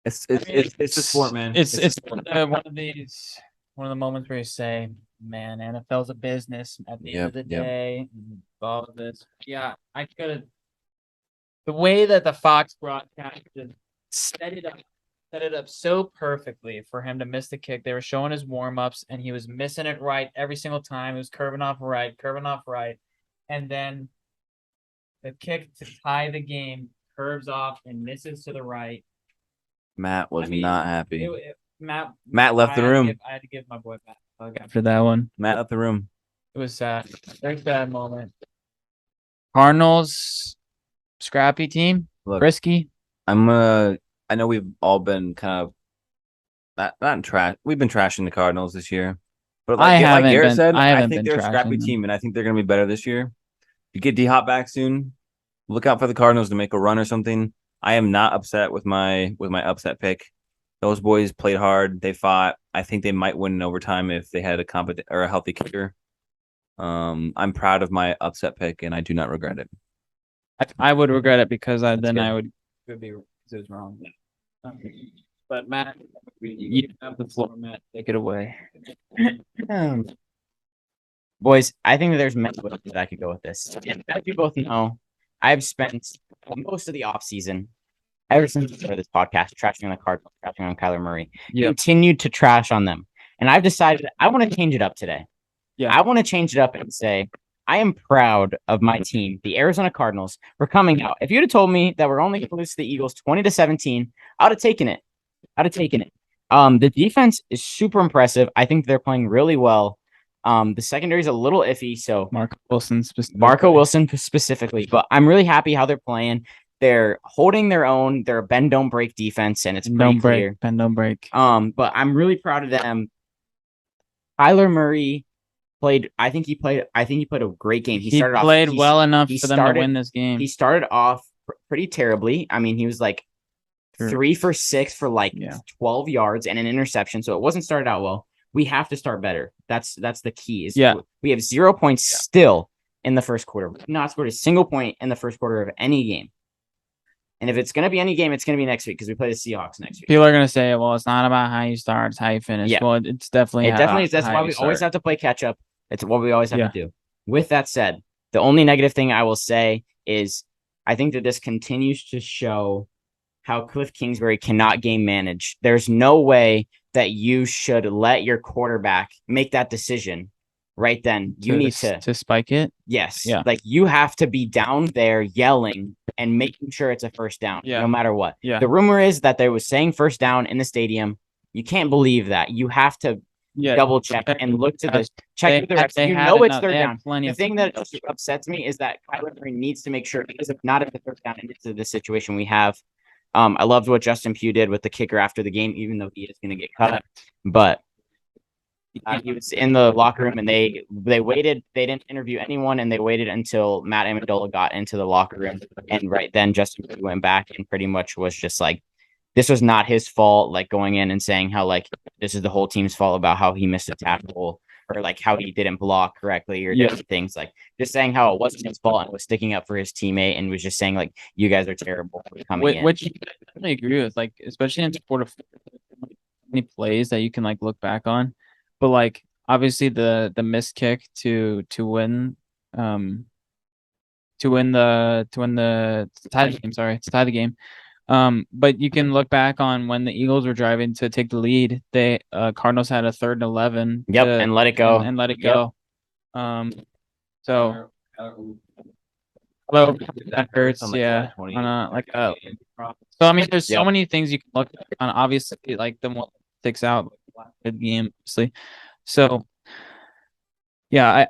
it's a sport, man. It's one of the moments where you say, "Man, NFL's a business." At the end of the day, all of this. Yeah, I could have. The way that the Fox broadcast set it up so perfectly for him to miss the kick. They were showing his warm-ups, and he was missing it right every single time. He was curving off right. And then the kick to tie the game curves off and misses to the right. Matt was not happy. Matt left the room. I had to give my boy Matt after that one. Matt left the room. It was sad. Very sad moment. Cardinals, scrappy team. Look, risky. I know we've all been kind of not trash. We've been trashing the Cardinals this year, but like Garrett said, I think they're a scrappy team, and I think they're going to be better this year. If you get D-Hop back soon, look out for the Cardinals to make a run or something. I am not upset with my upset pick. Those boys played hard. They fought. I think they might win in overtime if they had a competent or a healthy kicker. I'm proud of my upset pick, and I do not regret it. I would regret it because I would be because it was wrong. But Matt, you have the floor, Matt. Take it away. Boys, I think that there's many ways that I could go with this. As you both know, I've spent most of the offseason, ever since I started this podcast, trashing on the Cardinals, trashing on Kyler Murray, continued to trash on them. And I've decided I want to change it up today. Yeah, I want to change it up and say, I am proud of my team, the Arizona Cardinals, for coming out. If you'd have told me that we're only going to lose to the Eagles 20-17, I would have taken it. The defense is super impressive. I think they're playing really well. The secondary is a little iffy, so Marco Wilson specifically. But I'm really happy how they're playing. They're holding their own. They're a bend don't break defense, and it's pretty clear. Bend don't break. But I'm really proud of them. Kyler Murray played. I think he played a great game. He played well enough for them to win this game. He started off pretty terribly. I mean, he was like 3 for 6 for 12 yards and an interception. So it wasn't started out well. We have to start better. That's the key. We have 0 points still in the first quarter. We've not scored a single point in the first quarter of any game. And if it's going to be any game, it's going to be next week because we play the Seahawks next week. People are going to say, well, it's not about how you start, it's how you finish. Yeah. Well, it's definitely is. That's why we always have to play catch up. It's what we always have to do. With that said, the only negative thing I will say is I think that this continues to show how Cliff Kingsbury cannot game manage. There's no way that you should let your quarterback make that decision right then. You need to spike it. Yes. Yeah. Like you have to be down there yelling and making sure it's a first down, no matter what. Yeah. The rumor is that they was saying first down in the stadium. You can't believe that. You have to double check and look to the check the refs. You know it's third down. The thing that upsets me is that Kyler Murray needs to make sure, because if not at the third down into the situation we have. I loved what Justin Pugh did with the kicker after the game, even though he is going to get cut. But He was in the locker room, and they waited. They didn't interview anyone, and they waited until Matt Amendola got into the locker room, and right then Justin went back and pretty much was just like, this was not his fault. Like going in and saying how like this is the whole team's fault about how he missed a tackle or like how he didn't block correctly or different things. Like just saying how it wasn't his fault and was sticking up for his teammate and was just saying like, you guys are terrible for coming in. Which I definitely agree with. Like especially in support of many plays that you can like look back on. But like obviously the missed kick to win the to tie the game, to tie the game. But you can look back on when the Eagles were driving to take the lead. They Cardinals had a 3rd and 11. Yep, and let it go. And let it go. So that hurts. Yeah. So I mean, there's so many things you can look on. Obviously, like the one that sticks out the game, obviously. So yeah,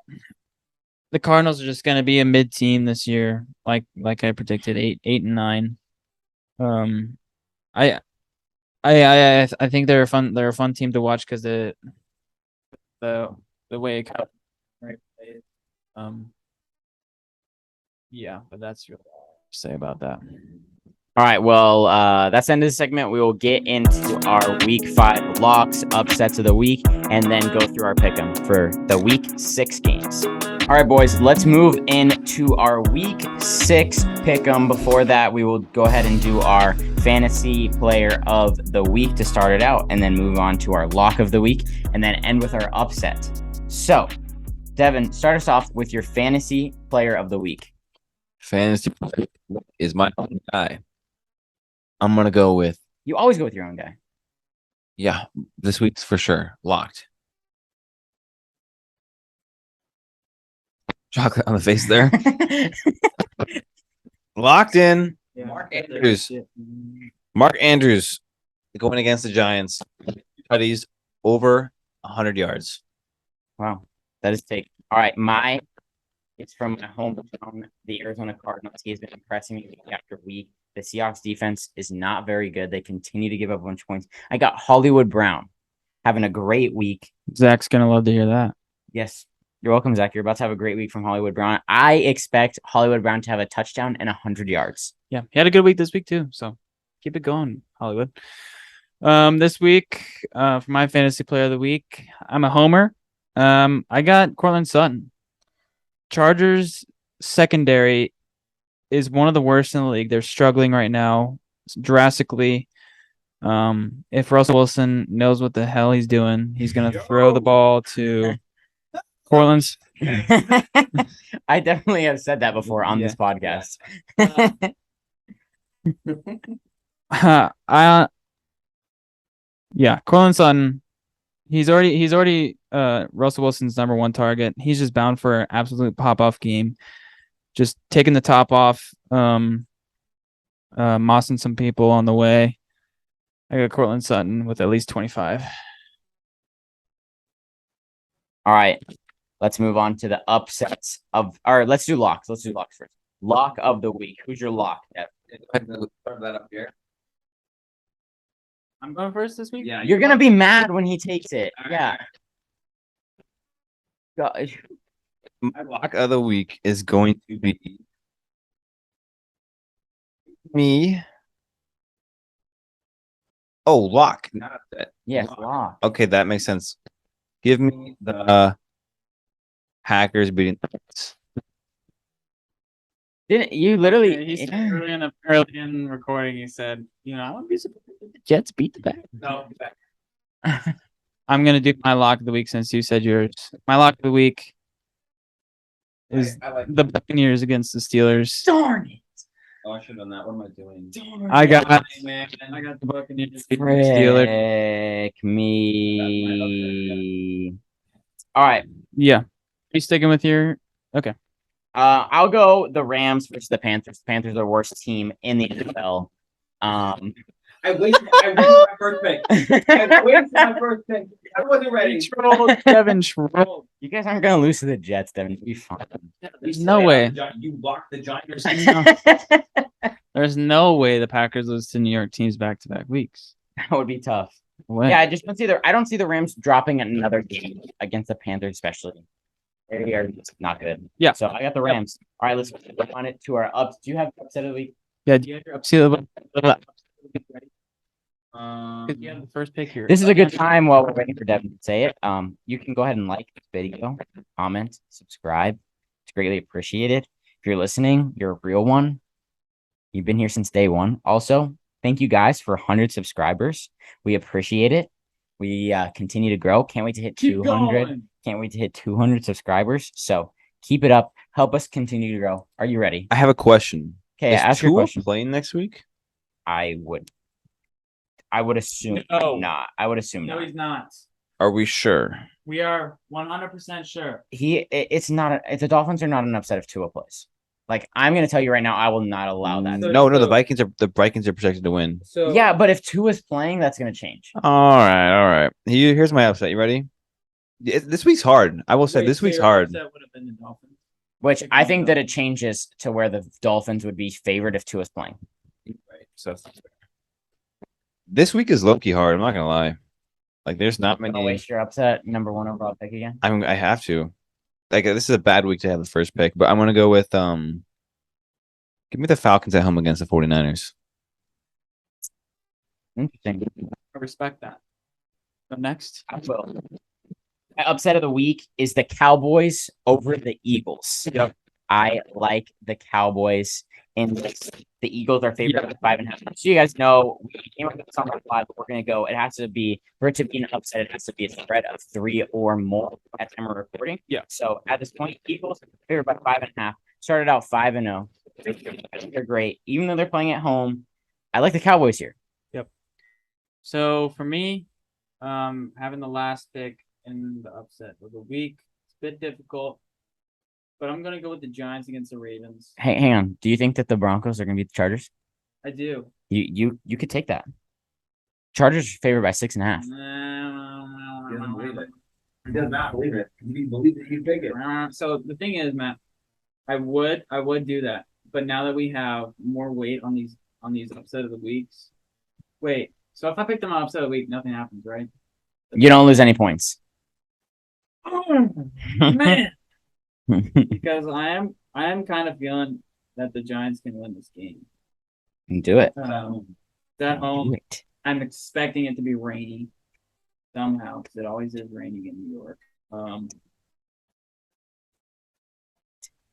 the Cardinals are just going to be a mid team this year, like I predicted, 8-9. I think they're a fun team to watch because the way it kind of played. Yeah, but that's what I have to say about that. All right, well, that's the end of the segment. We will get into our Week 5 locks, upsets of the week, and then go through our pick'em for the Week 6 games. All right, boys, let's move into our Week 6 pick'em. Before that, we will go ahead and do our fantasy player of the week to start it out, and then move on to our lock of the week, and then end with our upset. So, Devin, start us off with your fantasy player of the week. Fantasy player is my own guy. I'm going to go with... You always go with your own guy. Yeah, this week's for sure. Locked. Chocolate on the face there. Locked in. Yeah. Mark Andrews going against the Giants. Tutties over 100 yards. Wow. That is take. All right. It's from my hometown, the Arizona Cardinals. He has been impressing me week after week. The Seahawks defense is not very good. They continue to give up a bunch of points. I got Hollywood Brown having a great week. Zach's going to love to hear that. Yes. You're welcome, Zach. You're about to have a great week from Hollywood Brown. I expect Hollywood Brown to have a touchdown and 100 yards. Yeah, he had a good week this week too. So keep it going, Hollywood. This week, for my fantasy player of the week, I'm a homer. I got Cortland Sutton. Chargers secondary is one of the worst in the league. They're struggling right now drastically. If Russell Wilson knows what the hell he's doing, he's going to throw the ball to Cortland's. I definitely have said that before on this podcast. Cortland Sutton. He's already Russell Wilson's number one target. He's just bound for an absolute pop-off game. Just taking the top off, mossing some people on the way. I got Cortland Sutton with at least 25. All right. Let's move on to the upsets of let's do locks. Let's do locks first. Lock of the week. Who's your lock? Start that up here. I'm going first this week? Yeah. You're going to be mad when he takes it. Yeah. My lock of the week is going to be me. Oh, lock. Not upset. Yes, lock. Okay, that makes sense. Give me the Packers beating the Bucs. Didn't you literally? He said early in recording. He said, I want to be surprised if the Jets beat the Packers. No, I'm gonna do my lock of the week since you said yours. My lock of the week is the Buccaneers against the Steelers. Darn it! Oh, I should have done that. What am I doing? I got the Buccaneers beating the Steelers. Frick me. All right. Yeah. Are you sticking with your? Okay. I'll go the Rams versus the Panthers. The Panthers are the worst team in the NFL. I waited for my first pick. I wasn't ready. Devin trolled. You guys aren't gonna lose to the Jets, Devin. It'll be fine. There's no way. You locked the Giants. There's no way the Packers lose to New York teams back-to-back weeks. That would be tough. What? Yeah, I just don't see I don't see the Rams dropping another game against the Panthers, especially. They are just not good. Yeah. So I got the Rams. All right, let's go on it to our ups. Do you have upset of the week? Yeah. Do you have your upset of the week ready? Because you have the first pick here. This is a good time while we're waiting for Devin to say it. You can go ahead and like this video, comment, subscribe. It's greatly appreciated. If you're listening, you're a real one. You've been here since day one. Also, thank you guys for 100 subscribers. We appreciate it. We continue to grow. Can't wait to hit 200. Can't wait to hit 200 subscribers. So keep it up. Help us continue to grow. Are you ready? I have a question. Okay, Is ask your Tua question. playing next week? I would assume not. I would assume No, not. he's not. Are we sure? We are 100% sure. It's not. The Dolphins are not an upset if Tua plays. Like, I'm gonna tell you right now, I will not allow that. No, the Vikings are projected to win. So Yeah, but if Tua's playing, that's gonna change. All right. Here's my upset. You ready? This week's hard. I will say this week's hard. That would have been the Dolphins. Which I think that it changes to where the Dolphins would be favored if Tua's playing. Right. So this week is low-key hard. I'm not gonna lie. Like, there's not Gonna many. waste your upset number one overall pick again. I have to. Like, this is a bad week to have the first pick, but I'm gonna go with give me the Falcons at home against the 49ers. Interesting. I respect that. So next. Well, my upset of the week is the Cowboys over the Eagles. Yep. I like the Cowboys in this. The Eagles are favored by 5.5. So you guys know we came up with this on our live, but we're gonna go. It has to be for it to be an upset. It has to be a spread of 3 or more at the time of recording. Yeah. So at this point, Eagles favored by 5.5. Started out 5-0. They're great, even though they're playing at home. I like the Cowboys here. Yep. So for me, having the last pick in the upset of the week, it's a bit difficult. But I'm gonna go with the Giants against the Ravens. Hey, hang on. Do you think that the Broncos are gonna beat the Chargers? I do. You could take that. Chargers are favored by 6.5. He doesn't believe it. He does not believe it. He believes that you pick it. So the thing is, Matt, I would do that. But now that we have more weight on these upset of the weeks, wait. So if I pick them on upset of the week, nothing happens, right? You don't lose any points. Man. Because I am kind of feeling that the Giants can win this game. Do it. At home, Do it. I'm expecting it to be rainy somehow because it always is raining in New York.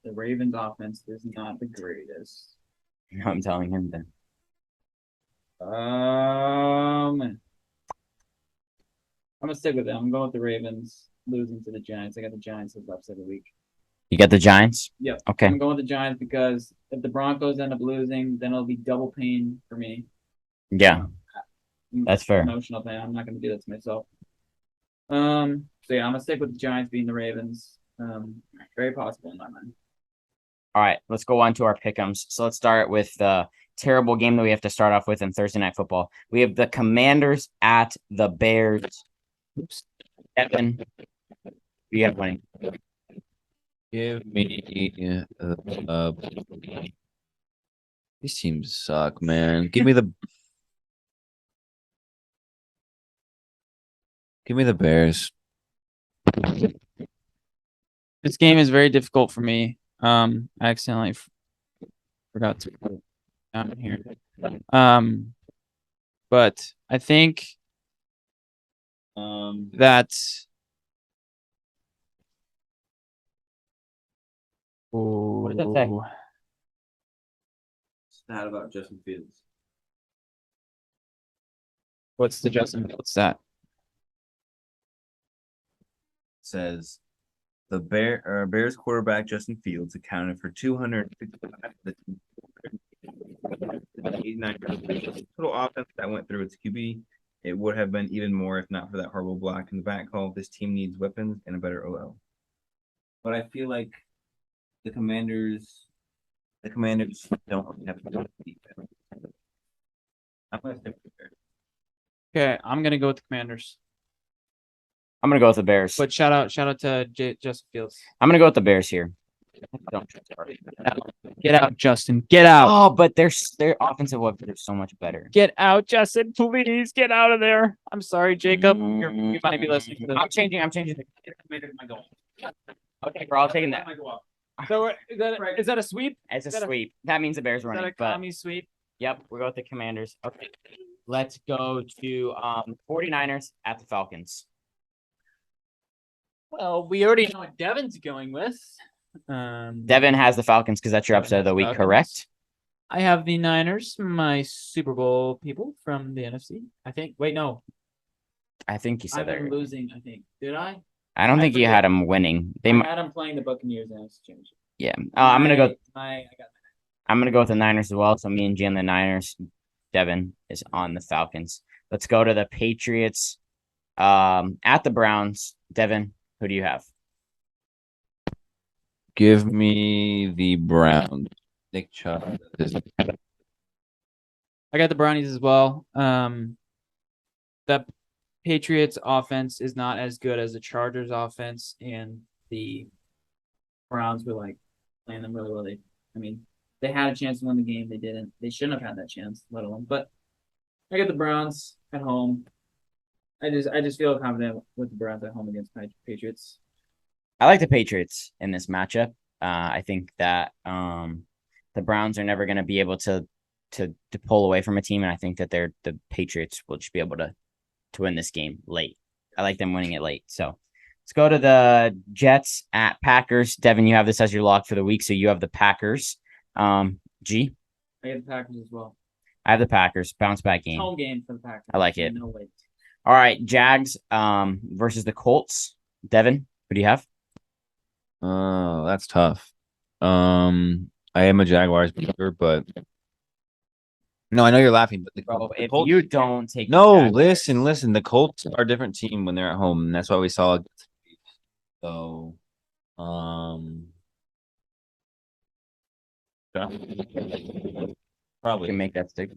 The Ravens' offense is not the greatest. No, I'm telling him then. I'm gonna stick with it. I'm going with the Ravens losing to the Giants. I got the Giants as upset of the week. You got the Giants? Yep. Okay. I'm going with the Giants because if the Broncos end up losing, then it'll be double pain for me. Yeah. That's fair. Emotional pain. I'm not going to do that to myself. So yeah, I'm gonna stick with the Giants beating the Ravens. Very possible in my mind. All right, let's go on to our pick'ems. So let's start with the terrible game that we have to start off with in Thursday Night Football. We have the Commanders at the Bears. Oops. Evan, you have winning. Give me these teams suck, man. Give me the Bears. This game is very difficult for me. I accidentally forgot to put it down here. But I think that What does that say? Stat about Justin Fields. What's the Justin Fields stat? Says the Bears quarterback Justin Fields accounted for 289 total offense that went through its QB. It would have been even more if not for that horrible block in the back call. This team needs weapons and a better OL. But I feel like the Commanders don't have a defense. I'm gonna stick with the Bears. Okay, I'm gonna go with the Commanders. I'm gonna go with the Bears. But shout out to Justin Fields. I'm gonna go with the Bears here. Get out, Justin. Get out. Oh, but their offensive weapons are so much better. Get out, Justin. Please get out of there. I'm sorry, Jacob. You might be listening to this. I'm changing. My goal. Okay, we're all taking that. So is that a sweep? It's a sweep. That means the Bears Is that running. a commie sweep? Yep, we'll go with the Commanders. Okay. Let's go to 49ers at the Falcons. Well, we already know what Devin's going with. Devin has the Falcons because that's your upset of the week, correct? I have the Niners, my Super Bowl people from the NFC. I think. Wait, no. I think you said that. I'm losing, I think. Did I? I don't think you had them winning. I had them playing the Buccaneers and NFC Championship. Yeah. I'm gonna go. I'm gonna go with the Niners as well. So me and Jay on the Niners. Devin is on the Falcons. Let's go to the Patriots. At the Browns. Devin, who do you have? Give me the Browns. Nick Chubb. I got the Brownies as well. The Patriots offense is not as good as the Chargers offense, and the Browns were like playing them really well. They had a chance to win the game. They didn't. They shouldn't have had that chance, let alone. But I got the Browns at home. I just feel confident with the Browns at home against Patriots. I like the Patriots in this matchup. I think that the Browns are never going to be able to pull away from a team, and I think that the Patriots will just be able to win this game late. I like them winning it late. So let's go to the Jets at Packers. Devin, you have this as your lock for the week, so you have the Packers. G? I have the Packers as well. I have the Packers. Bounce back game. Home game for the Packers. I like it. No way. All right, Jags versus the Colts. Devin, what do you have? Oh, that's tough. I am a Jaguars believer, but no, I know you're laughing, but the Colts, you don't take listen. The Colts are a different team when they're at home, and that's why we saw. So, probably can make that stick.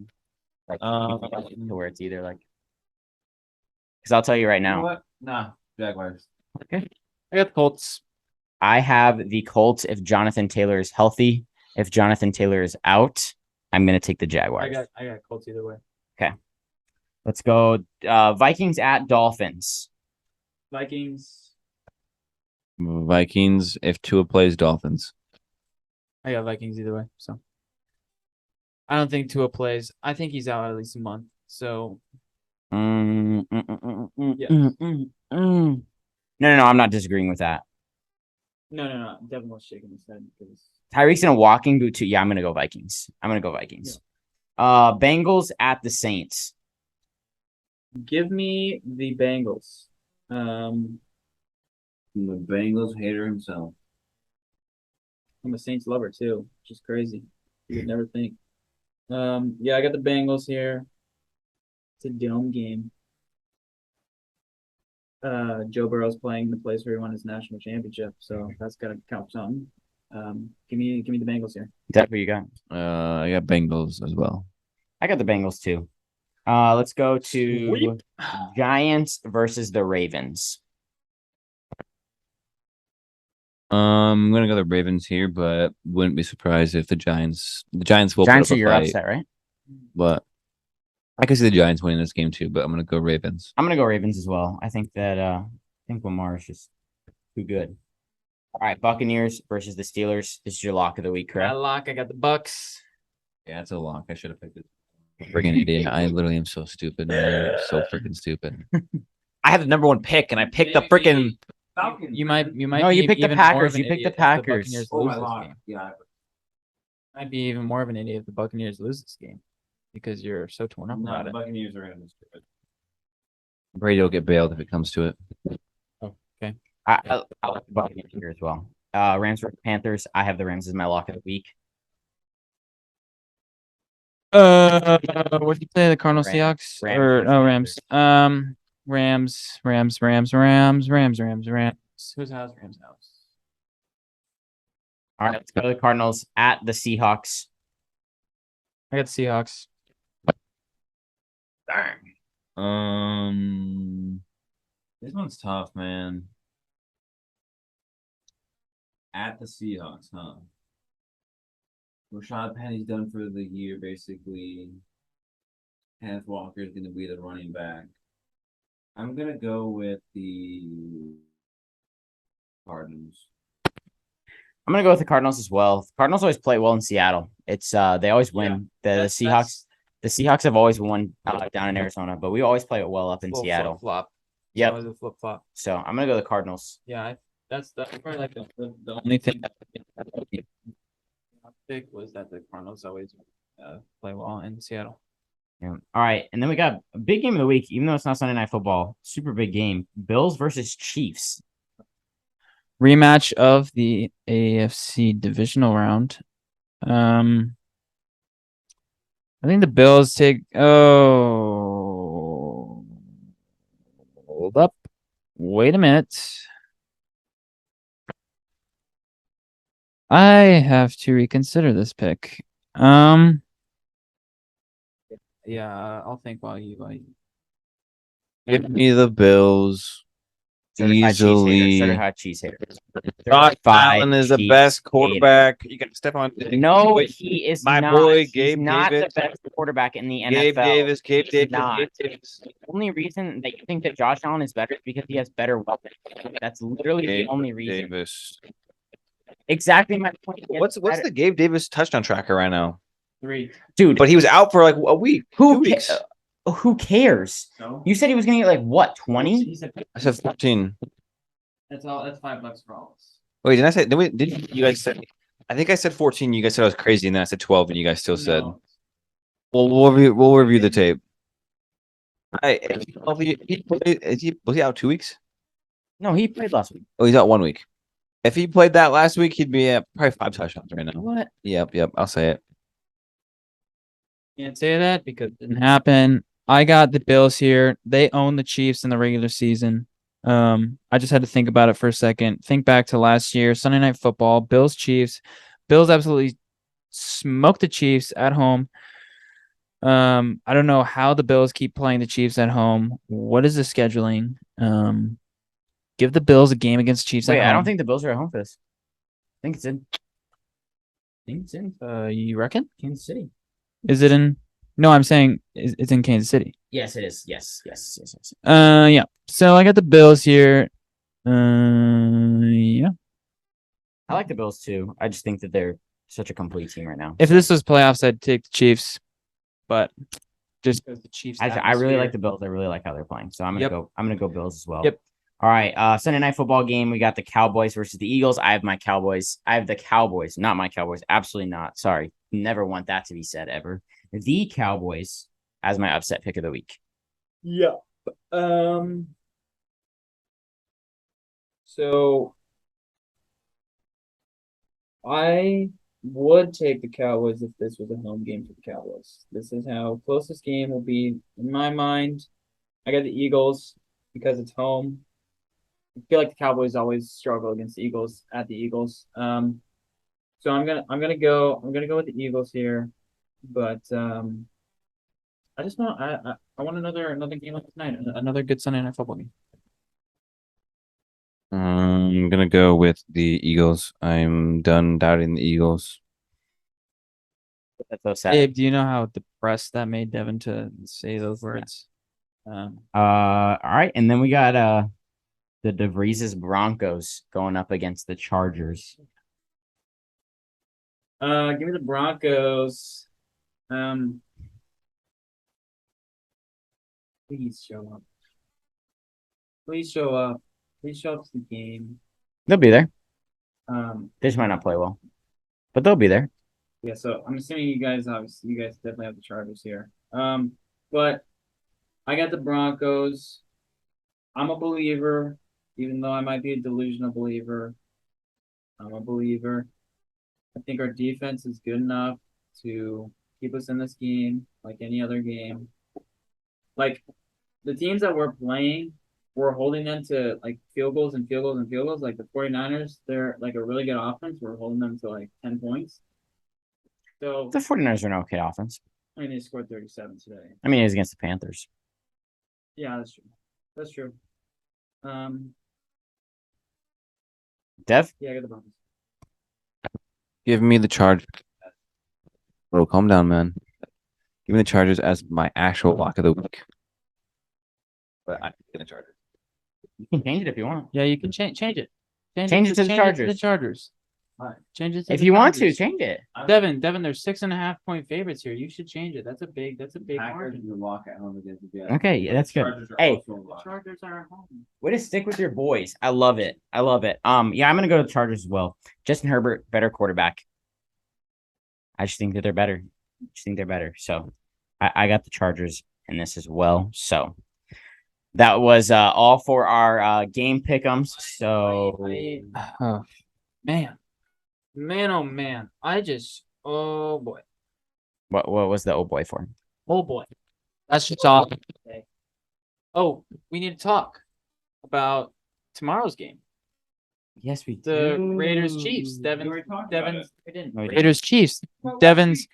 Like to where it's either like. Because I'll tell you right now. You know what? Nah, Jaguars. Okay, I got the Colts. I have the Colts if Jonathan Taylor is healthy. If Jonathan Taylor is out, I'm going to take the Jaguars. I got Colts either way. Okay. Let's go. Vikings at Dolphins. Vikings if Tua plays Dolphins. I got Vikings either way. So I don't think Tua plays. I think he's out at least a month. So No, I'm not disagreeing with that. No. Devin was shaking his head because Tyreek's in a walking boot too. Yeah, I'm gonna go Vikings. Yeah. Bengals at the Saints. Give me the Bengals. The Bengals hater himself. I'm a Saints lover too, which is crazy. You would never think. Yeah, I got the Bengals here. It's a dome game. Joe Burrow's playing the place where he won his national championship, so that's gotta count for something. Give me the Bengals here. That's what you got. I got Bengals as well. I got the Bengals too. Let's go to Giants versus the Ravens. I'm gonna go the Ravens here, but wouldn't be surprised if the Giants will Giants put are up a your fight. upset, right? But I can see the Giants winning this game too, but I'm gonna go Ravens. I'm gonna go Ravens as well. I think that Lamar is just too good. All right, Buccaneers versus the Steelers. This is your lock of the week, correct? I got the Bucs. Yeah, it's a lock. I should have picked it. Freaking idiot! I literally am so stupid. Man. So freaking stupid. I had the number one pick, and I picked the freaking Falcons. You might. No, you picked the Packers. You picked the Packers. Might be even more of an idiot if the Buccaneers lose this game because you're so torn up about it. Buccaneers are going to be stupid. Brady will get bailed if it comes to it. Okay. I like the Buccaneers here as well. Rams versus Panthers. I have the Rams as my lock of the week. What did you say? The Cardinals, Rams. Seahawks, Rams. Rams. Rams. Whose house? Rams' house. All right, let's go to the Cardinals at the Seahawks. I got the Seahawks. Darn. This one's tough, man. at the Seahawks, huh? Rashad Penny's done for the year, basically. Kenneth Walker is going to be the running back. I'm going to go with the Cardinals. I'm gonna go with the Cardinals as well. The Cardinals always play well in Seattle. It's they always win. The Seahawks. The Seahawks have always won down in Arizona, but we always play it well up in Seattle. Flop. Yep. Always a flip flop. So I'm gonna go the Cardinals. Yeah, that's probably like the only thing that pick was that the Cardinals always play well in Seattle. Yeah. All right, and then we got a big game of the week, even though it's not Sunday Night Football. Super big game: Bills versus Chiefs. Rematch of the AFC divisional round. I think the Bills take. Oh, hold up. Wait a minute. I have to reconsider this pick. Yeah, I'll think while you. Give me the Bills. Easily. Certified cheese hater. Josh Allen is the best quarterback. You got Stephon. No, he is my not. boy He's Gabe not Davis. the best quarterback in the Gabe NFL. Davis. Gabe He's Davis. not. Gabe Davis. The only reason that you think that Josh Allen is better is because he has better weapons. That's literally the only reason. Davis. Exactly my point. What's the Gabe Davis touchdown tracker right now? 3. Dude? But he was out for like a week. 2 weeks. Who cares? No. You said he was gonna get like what, 20? I said 14. That's all. That's $5 for all of us. Wait, did I say? Did you guys say? I think I said 14. You guys said I was crazy, and then I said 12, and you guys still said. Well, we'll review the tape. Was he out 2 weeks? No, he played last week. Oh, he's out 1 week. If he played that last week, he'd be at probably 5 touchdowns right now. What? Yep. I'll say it. Can't say that because it didn't happen. I got the Bills here. They own the Chiefs in the regular season. I just had to think about it for a second. Think back to last year, Sunday Night Football, Bills Chiefs. Bills absolutely smoked the Chiefs at home. I don't know how the Bills keep playing the Chiefs at home. What is the scheduling? Give the Bills a game against Chiefs at home. I don't think the Bills are at home for this. I think it's in. You reckon? Kansas City. Is it in? No, I'm saying it's in Kansas City. Yes, it is. Yes. Yeah. So I got the Bills here. Yeah. I like the Bills too. I just think that they're such a complete team right now. If this was playoffs, I'd take the Chiefs, but just because the Chiefs. I really like the Bills. I really like how they're playing. So I'm gonna go Bills as well. Yep. All right. Sunday Night Football game. We got the Cowboys versus the Eagles. I have the Cowboys, not my Cowboys. Absolutely not. Sorry. Never want that to be said ever. The Cowboys as my upset pick of the week. Yeah. So I would take the Cowboys if this was a home game for the Cowboys. This is how close this game will be in my mind. I got the Eagles because it's home. I feel like the Cowboys always struggle against the Eagles at the Eagles. So I'm gonna go with the Eagles here, but I just want I want another game like tonight, another good Sunday Night Football game. I'm gonna go with the Eagles. I'm done doubting the Eagles. That's so sad. Abe, do you know how depressed that made Devin to say those words? All right, and then we got the DeVries' Broncos going up against the Chargers. Give me the Broncos. Please show up. Please show up. Please show up to the game. They'll be there. They just might not play well, but they'll be there. Yeah, so I'm assuming you guys definitely have the Chargers here. But I got the Broncos. I'm a believer, even though I might be a delusional believer. I'm a believer. I think our defense is good enough to keep us in this game like any other game. Like the teams that we're playing, we're holding them to like field goals and field goals and field goals. Like the 49ers, they're like a really good offense. We're holding them to like 10 points. So The 49ers are an okay offense. I mean, they scored 37 today. I mean, it was against the Panthers. Yeah, that's true. That's true. Dev? Yeah, I got the Broncos. Give me the Chargers. Bro, calm down, man. Give me the Chargers as my actual lock of the week. But I'm gonna Chargers. You can change it if you want. Yeah, you can change it. Change it to the Chargers. All right, change it to If the you want to, Chargers. change it. Devin, they're 6.5 point favorites here. You should change it. That's a big Packers margin. will walk at home against the Jets. Okay, yeah, that's good. Chargers are Hey, also a The lock. Chargers are at home. way to stick with your boys. I love it. I love it. Yeah, I'm gonna go to the Chargers as well. Justin Herbert, better quarterback. I just think that they're better. So I got the Chargers in this as well. So that was all for our game pick'ems. So Oh, man, oh man, oh boy, what was the old boy for? oh boy, that's just all. Oh, we need to talk about tomorrow's game. Yes, we The do. Raiders Chiefs. Devin's No, we didn't. Raiders Chiefs. Devin's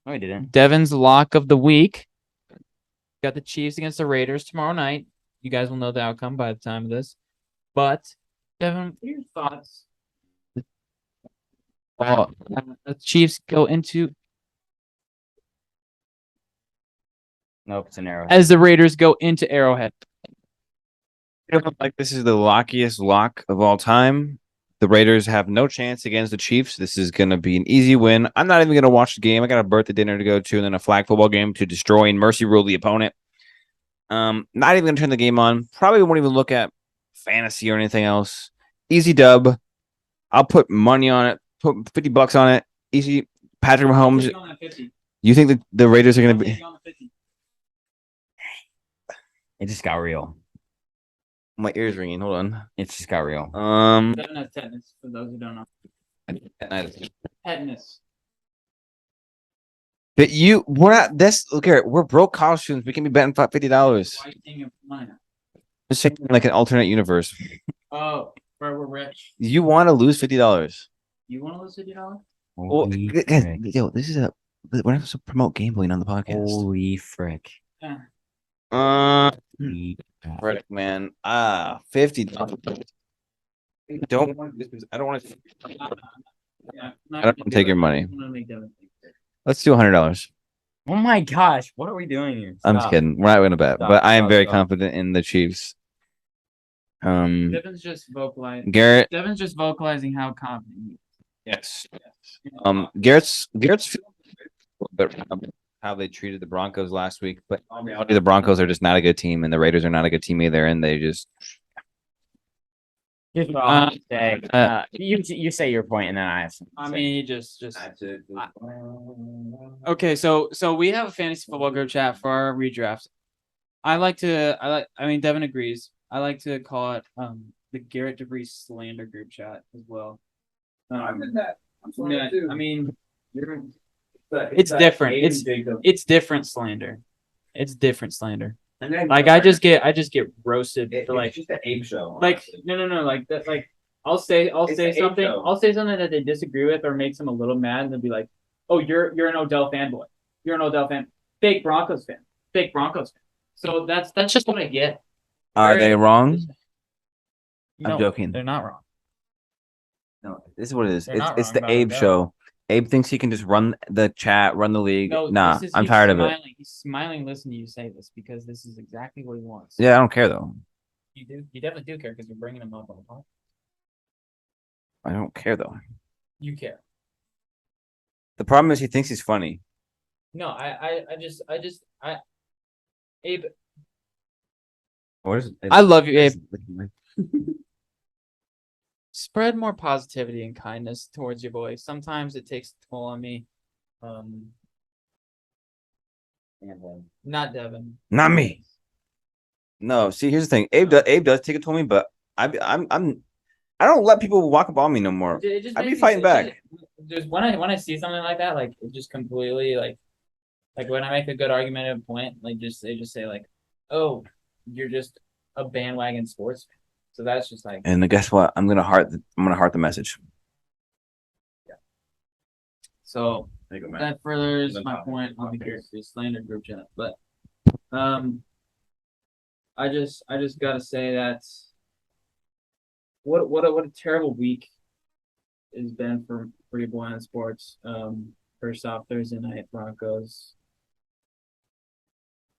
No, we didn't. Devin's lock of the week. Got the Chiefs against the Raiders tomorrow night. You guys will know the outcome by the time of this. But Devin, what are your thoughts? The Chiefs go into Nope, it's an arrow. as the Raiders go into Arrowhead. I feel like this is the lockiest lock of all time. The Raiders have no chance against the Chiefs. This is going to be an easy win. I'm not even going to watch the game. I got a birthday dinner to go to and then a flag football game to destroy and mercy rule the opponent. Not even going to turn the game on. Probably won't even look at fantasy or anything else. Easy dub. I'll put money on it. Put $50 on it. Easy. Patrick Mahomes. You think that the Raiders are going to be? It just got real. My ears ringing. Hold on. It just got real. Devin has tetanus, for those who don't know. Tetanus. But we're not this. Look here, we're broke college students. We can be betting $50. Why are you thinking of mine? Just saying, like an alternate universe. Oh, bro, we're rich. You want to lose $50? You want to lose $50? Well, Holy guys, frick. yo, this is we're not supposed to promote gambling on the podcast. Holy frick. Yeah. Holy crap. Frick, man. $50. Don't. I don't want to. Yeah, I don't wanna take your money. I'm gonna make Devin think. Let's do $100. Oh my gosh, what are we doing here? I'm just Stop. kidding. We're not going to bet, Stop, but I am stop, very stop. confident in the Chiefs. Devin's just vocalizing. Garrett. Devin's just vocalizing how confident he is. Yes. Garrett's feeling but how they treated the Broncos last week, but in reality, the Broncos are just not a good team, and the Raiders are not a good team either, and they just Here's what I'll say. You say your point, and then I have something to I say. mean, just. Okay, so we have a fantasy football group chat for our redraft. I mean, Devin agrees. I like to call it the Garrett DeVries slander group chat as well. I'm in that. I mean, it's different. It's different slander. It's different slander. Like I just get roasted for like it's just an Abe show. like honestly. no like that like I'll say It's an something Abe show. I'll say something that they disagree with or makes them a little mad and they'll be like, oh you're an Odell fanboy, you're an Odell fan, fake Broncos fan. So that's just what I get. are they wrong? No, I'm joking. They're not wrong. No, this is what it is. They're It's not it's wrong the about Abe Odell. show. Abe thinks he can just run the chat, run the league. No, Nah, this is- I'm he's tired of it. smiling. He's smiling listening to you say this because this is exactly what he wants. Yeah, I don't care though. You do. You definitely do care because you're bringing him up on the podcast. I don't care though. You care. The problem is he thinks he's funny. No, Abe, What is? I love you, Abe. Spread more positivity and kindness towards your boy. Sometimes it takes a toll on me. Not Devin. Not me. No, see, here's the thing. Abe does take it to me, but I don't let people walk up on me no more. It just I'd be makes me fighting back. Just when I see something like that, like it just completely like when I make a good argumentative point, like they just say like, oh, you're just a bandwagon sports fan. So that's just like. And guess what? I'm gonna heart the message. So There you go, man. that furthers Then my top point on the top Garrett slander group chat. But I just gotta say that what a terrible week has been for your boy on sports. First off, Thursday night Broncos.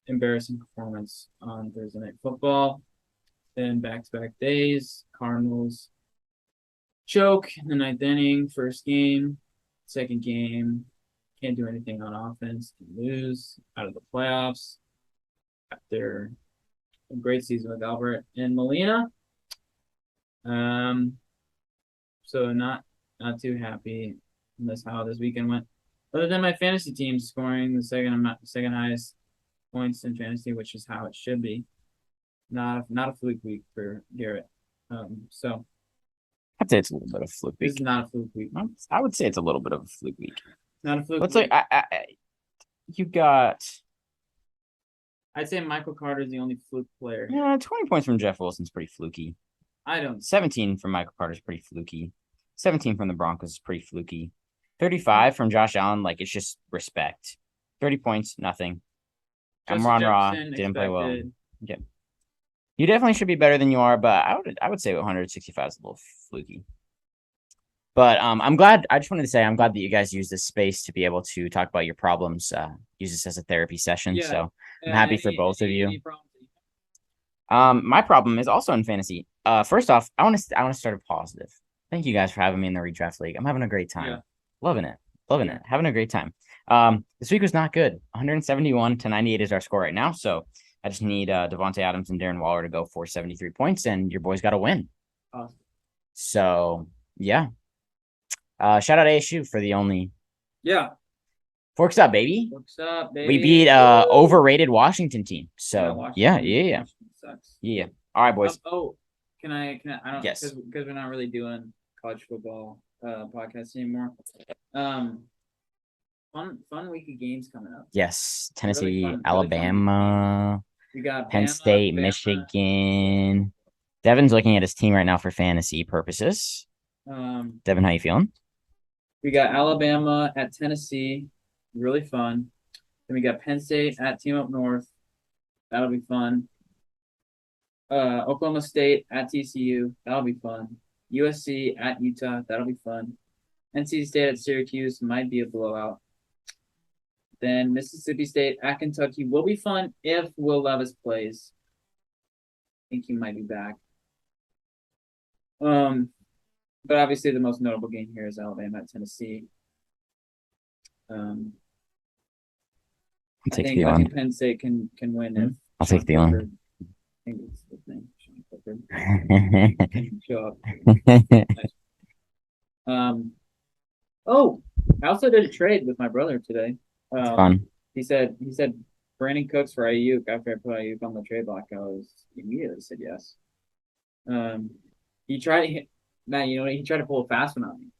Embarrassing performance on Thursday night football. Then back-to-back days, Cardinals choke in the ninth inning, first game, second game, can't do anything on offense, lose out of the playoffs after a great season with Albert and Molina. So not too happy in this how this weekend went. Other than my fantasy team scoring the second highest points in fantasy, which is how it should be. Not a fluke week for Garrett. So I'd say it's a little bit of a fluke this week. is not a fluke week. I would say it's a little bit of a fluke week. Not a fluke Let's week. say you got. I'd say Michael Carter is the only fluke player. Yeah, 20 points from Jeff Wilson's pretty fluky. I don't. 17 from Michael Carter's pretty fluky. 17 from the Broncos is pretty fluky. 35 from Josh Allen, like it's just respect. 30 points, nothing. I'm Ron Raw, didn't play well. Yeah. You definitely should be better than you are, but I would say 165 is a little fluky. But I'm glad. I just wanted to say I'm glad that you guys use this space to be able to talk about your problems. Use this as a therapy session. Yeah. So I'm happy for both of you. My problem is also in fantasy. First off, I want to start a positive. Thank you guys for having me in the redraft league. I'm having a great time. Yeah. Loving it. Having a great time. This week was not good. 171-98 is our score right now. So I just need Devontae Adams and Darren Waller to go for 73 points, and your boys got to win. Awesome. So yeah. Shout out ASU for the only. Yeah. Forks up, baby. Forks up, baby. We beat overrated Washington team. So yeah. Sucks. Yeah. All right, boys. Can I don't. Yes. Because we're not really doing college football podcasts anymore. Fun week of games coming up. Yes. Tennessee, really Alabama. We got Penn State, Michigan. Devin's looking at his team right now for fantasy purposes. Devin, how you feeling? We got Alabama at Tennessee, really fun. Then we got Penn State at Team Up North. That'll be fun. Oklahoma State at TCU. That'll be fun. USC at Utah. That'll be fun. NC State at Syracuse might be a blowout. Then Mississippi State at Kentucky will be fun if Will Levis plays. I think he might be back. But obviously the most notable game here is Alabama at Tennessee. I think Penn State can win if I'll take the on. I think it's his name. Show up. I also did a trade with my brother today. Fun. He said Brandon Cooks for Ayuk after I put Ayuk on the trade block. I immediately said yes. He tried he tried to pull a fast one on me.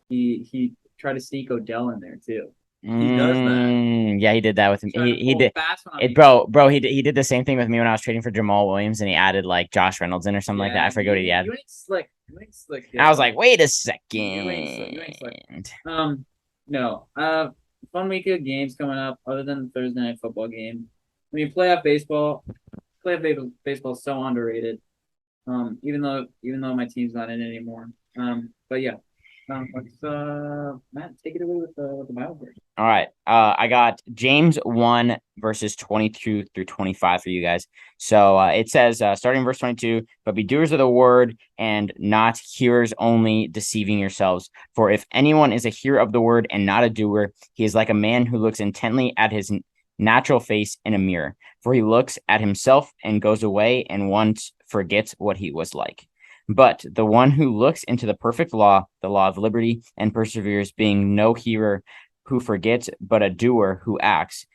He tried to sneak Odell in there too. He does that. Yeah, he did that with him. He did it, bro. He did the same thing with me when I was trading for Jamal Williams, and he added like Josh Reynolds in or something like that. I forget what he added. You ain't slick. I was like, wait a second. You ain't slick. No. Fun week of games coming up. Other than the Thursday night football game, I mean, playoff baseball is so underrated. Even though my team's not in it anymore. But yeah. Matt, take it away with the Bible verse. All right. I got James 1 verses 22 through 25 for you guys. So it says, starting verse 22, but be doers of the word and not hearers only, deceiving yourselves. For if anyone is a hearer of the word and not a doer, he is like a man who looks intently at his natural face in a mirror. For he looks at himself and goes away and once forgets what he was like. But the one who looks into the perfect law, the law of liberty, and perseveres, being no hearer who forgets, but a doer who acts,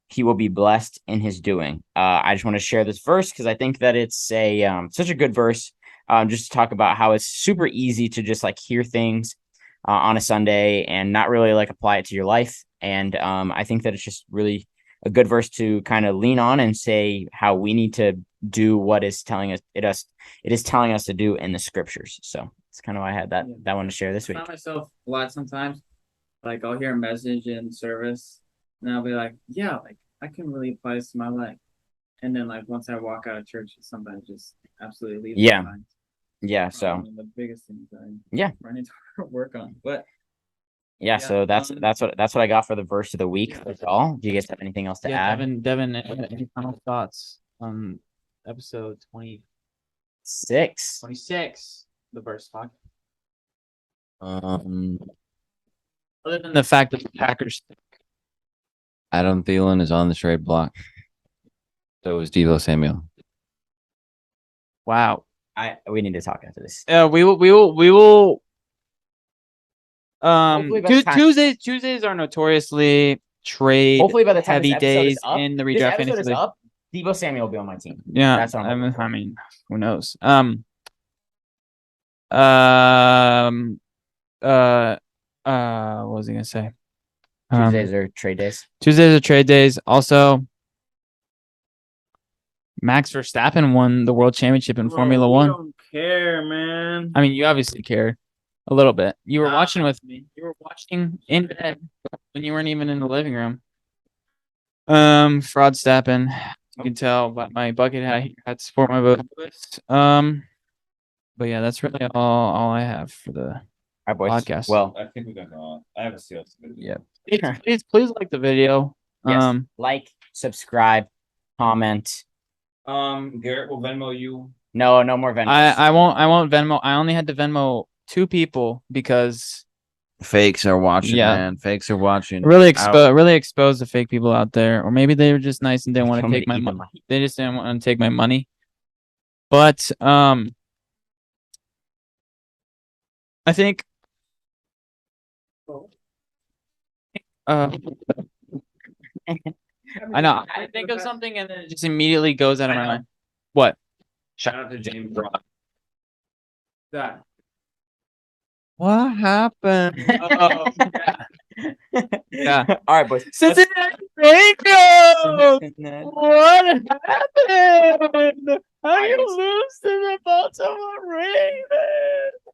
he will be blessed in his doing. I just want to share this verse because I think that it's such a good verse. Just to talk about how it's super easy to just like hear things on a Sunday and not really like apply it to your life. And I think that it's just really a good verse to kind of lean on and say how we need to do what is telling us it is telling us to do in the scriptures. So it's kind of why I had that one to share this week. I find myself a lot sometimes, like I'll hear a message in service and I'll be like, yeah, like I can really apply this to my life. And then like once I walk out of church, somebody just absolutely leaves my mind. Yeah, so the biggest things I'm running to work on. But yeah, so that's what I got for the verse of the week. That's all. Do you guys have anything else to add? Devin, any final thoughts on episode 26, the verse talk? Um, Other than the fact that the Packers. Adam Thielen is on the trade block. So is Deebo Samuel. Wow. We need to talk after this. We will. Hopefully by the time- Tuesdays are notoriously trade Hopefully by the time heavy this episode is days up, in the this redraft episode is fantasy league. up. Deebo Samuel will be on my team. Yeah, That's what I'm hoping for. I mean, who knows? What was I gonna say? Tuesdays are trade days. Tuesdays are trade days. Also, Max Verstappen won the world championship in Formula One. I don't care, man. I mean, you obviously cared a little bit. You were watching with me. You were watching in bed when you weren't even in the living room. Fraud Stappen. You can tell by my bucket hat. He had to support my vote. But yeah, that's really all I have for the All right, boys. podcast. Well, I think we got I have a sales. yeah. Please like the video. yes. Like, subscribe, comment. Garrett will Venmo you. No more Venmo. I won't Venmo. I only had to Venmo 2 people because Fakes are watching, Yeah. man. Fakes are watching. really expose the fake people out there, or maybe they were just nice and didn't want to Told me take to my eat the money. They just didn't want to take my money. But I think I know. I think of something and then it just immediately goes out of my mind. What? Shout out to James Brock. That. What happened? Yeah. All right, boys. Cincinnati Bengals! What happened? How you lose to the Baltimore Ravens?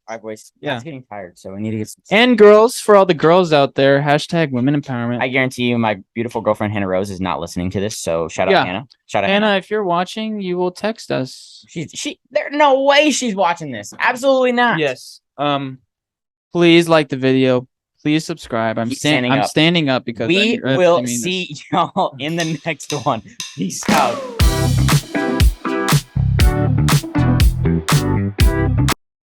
All right, boys. Yeah. It's getting tired, so we need to get some. And girls, for all the girls out there, hashtag women empowerment. I guarantee you, my beautiful girlfriend Hannah Rose is not listening to this. So shout Yeah. out Hannah. Shout out Hannah, if you're watching, you will text us. There's no way she's watching this. Absolutely not. Yes. Please like the video. Please subscribe. I'm Keep standing I'm up. standing up because We I will mean this. see y'all in the next one. Peace out.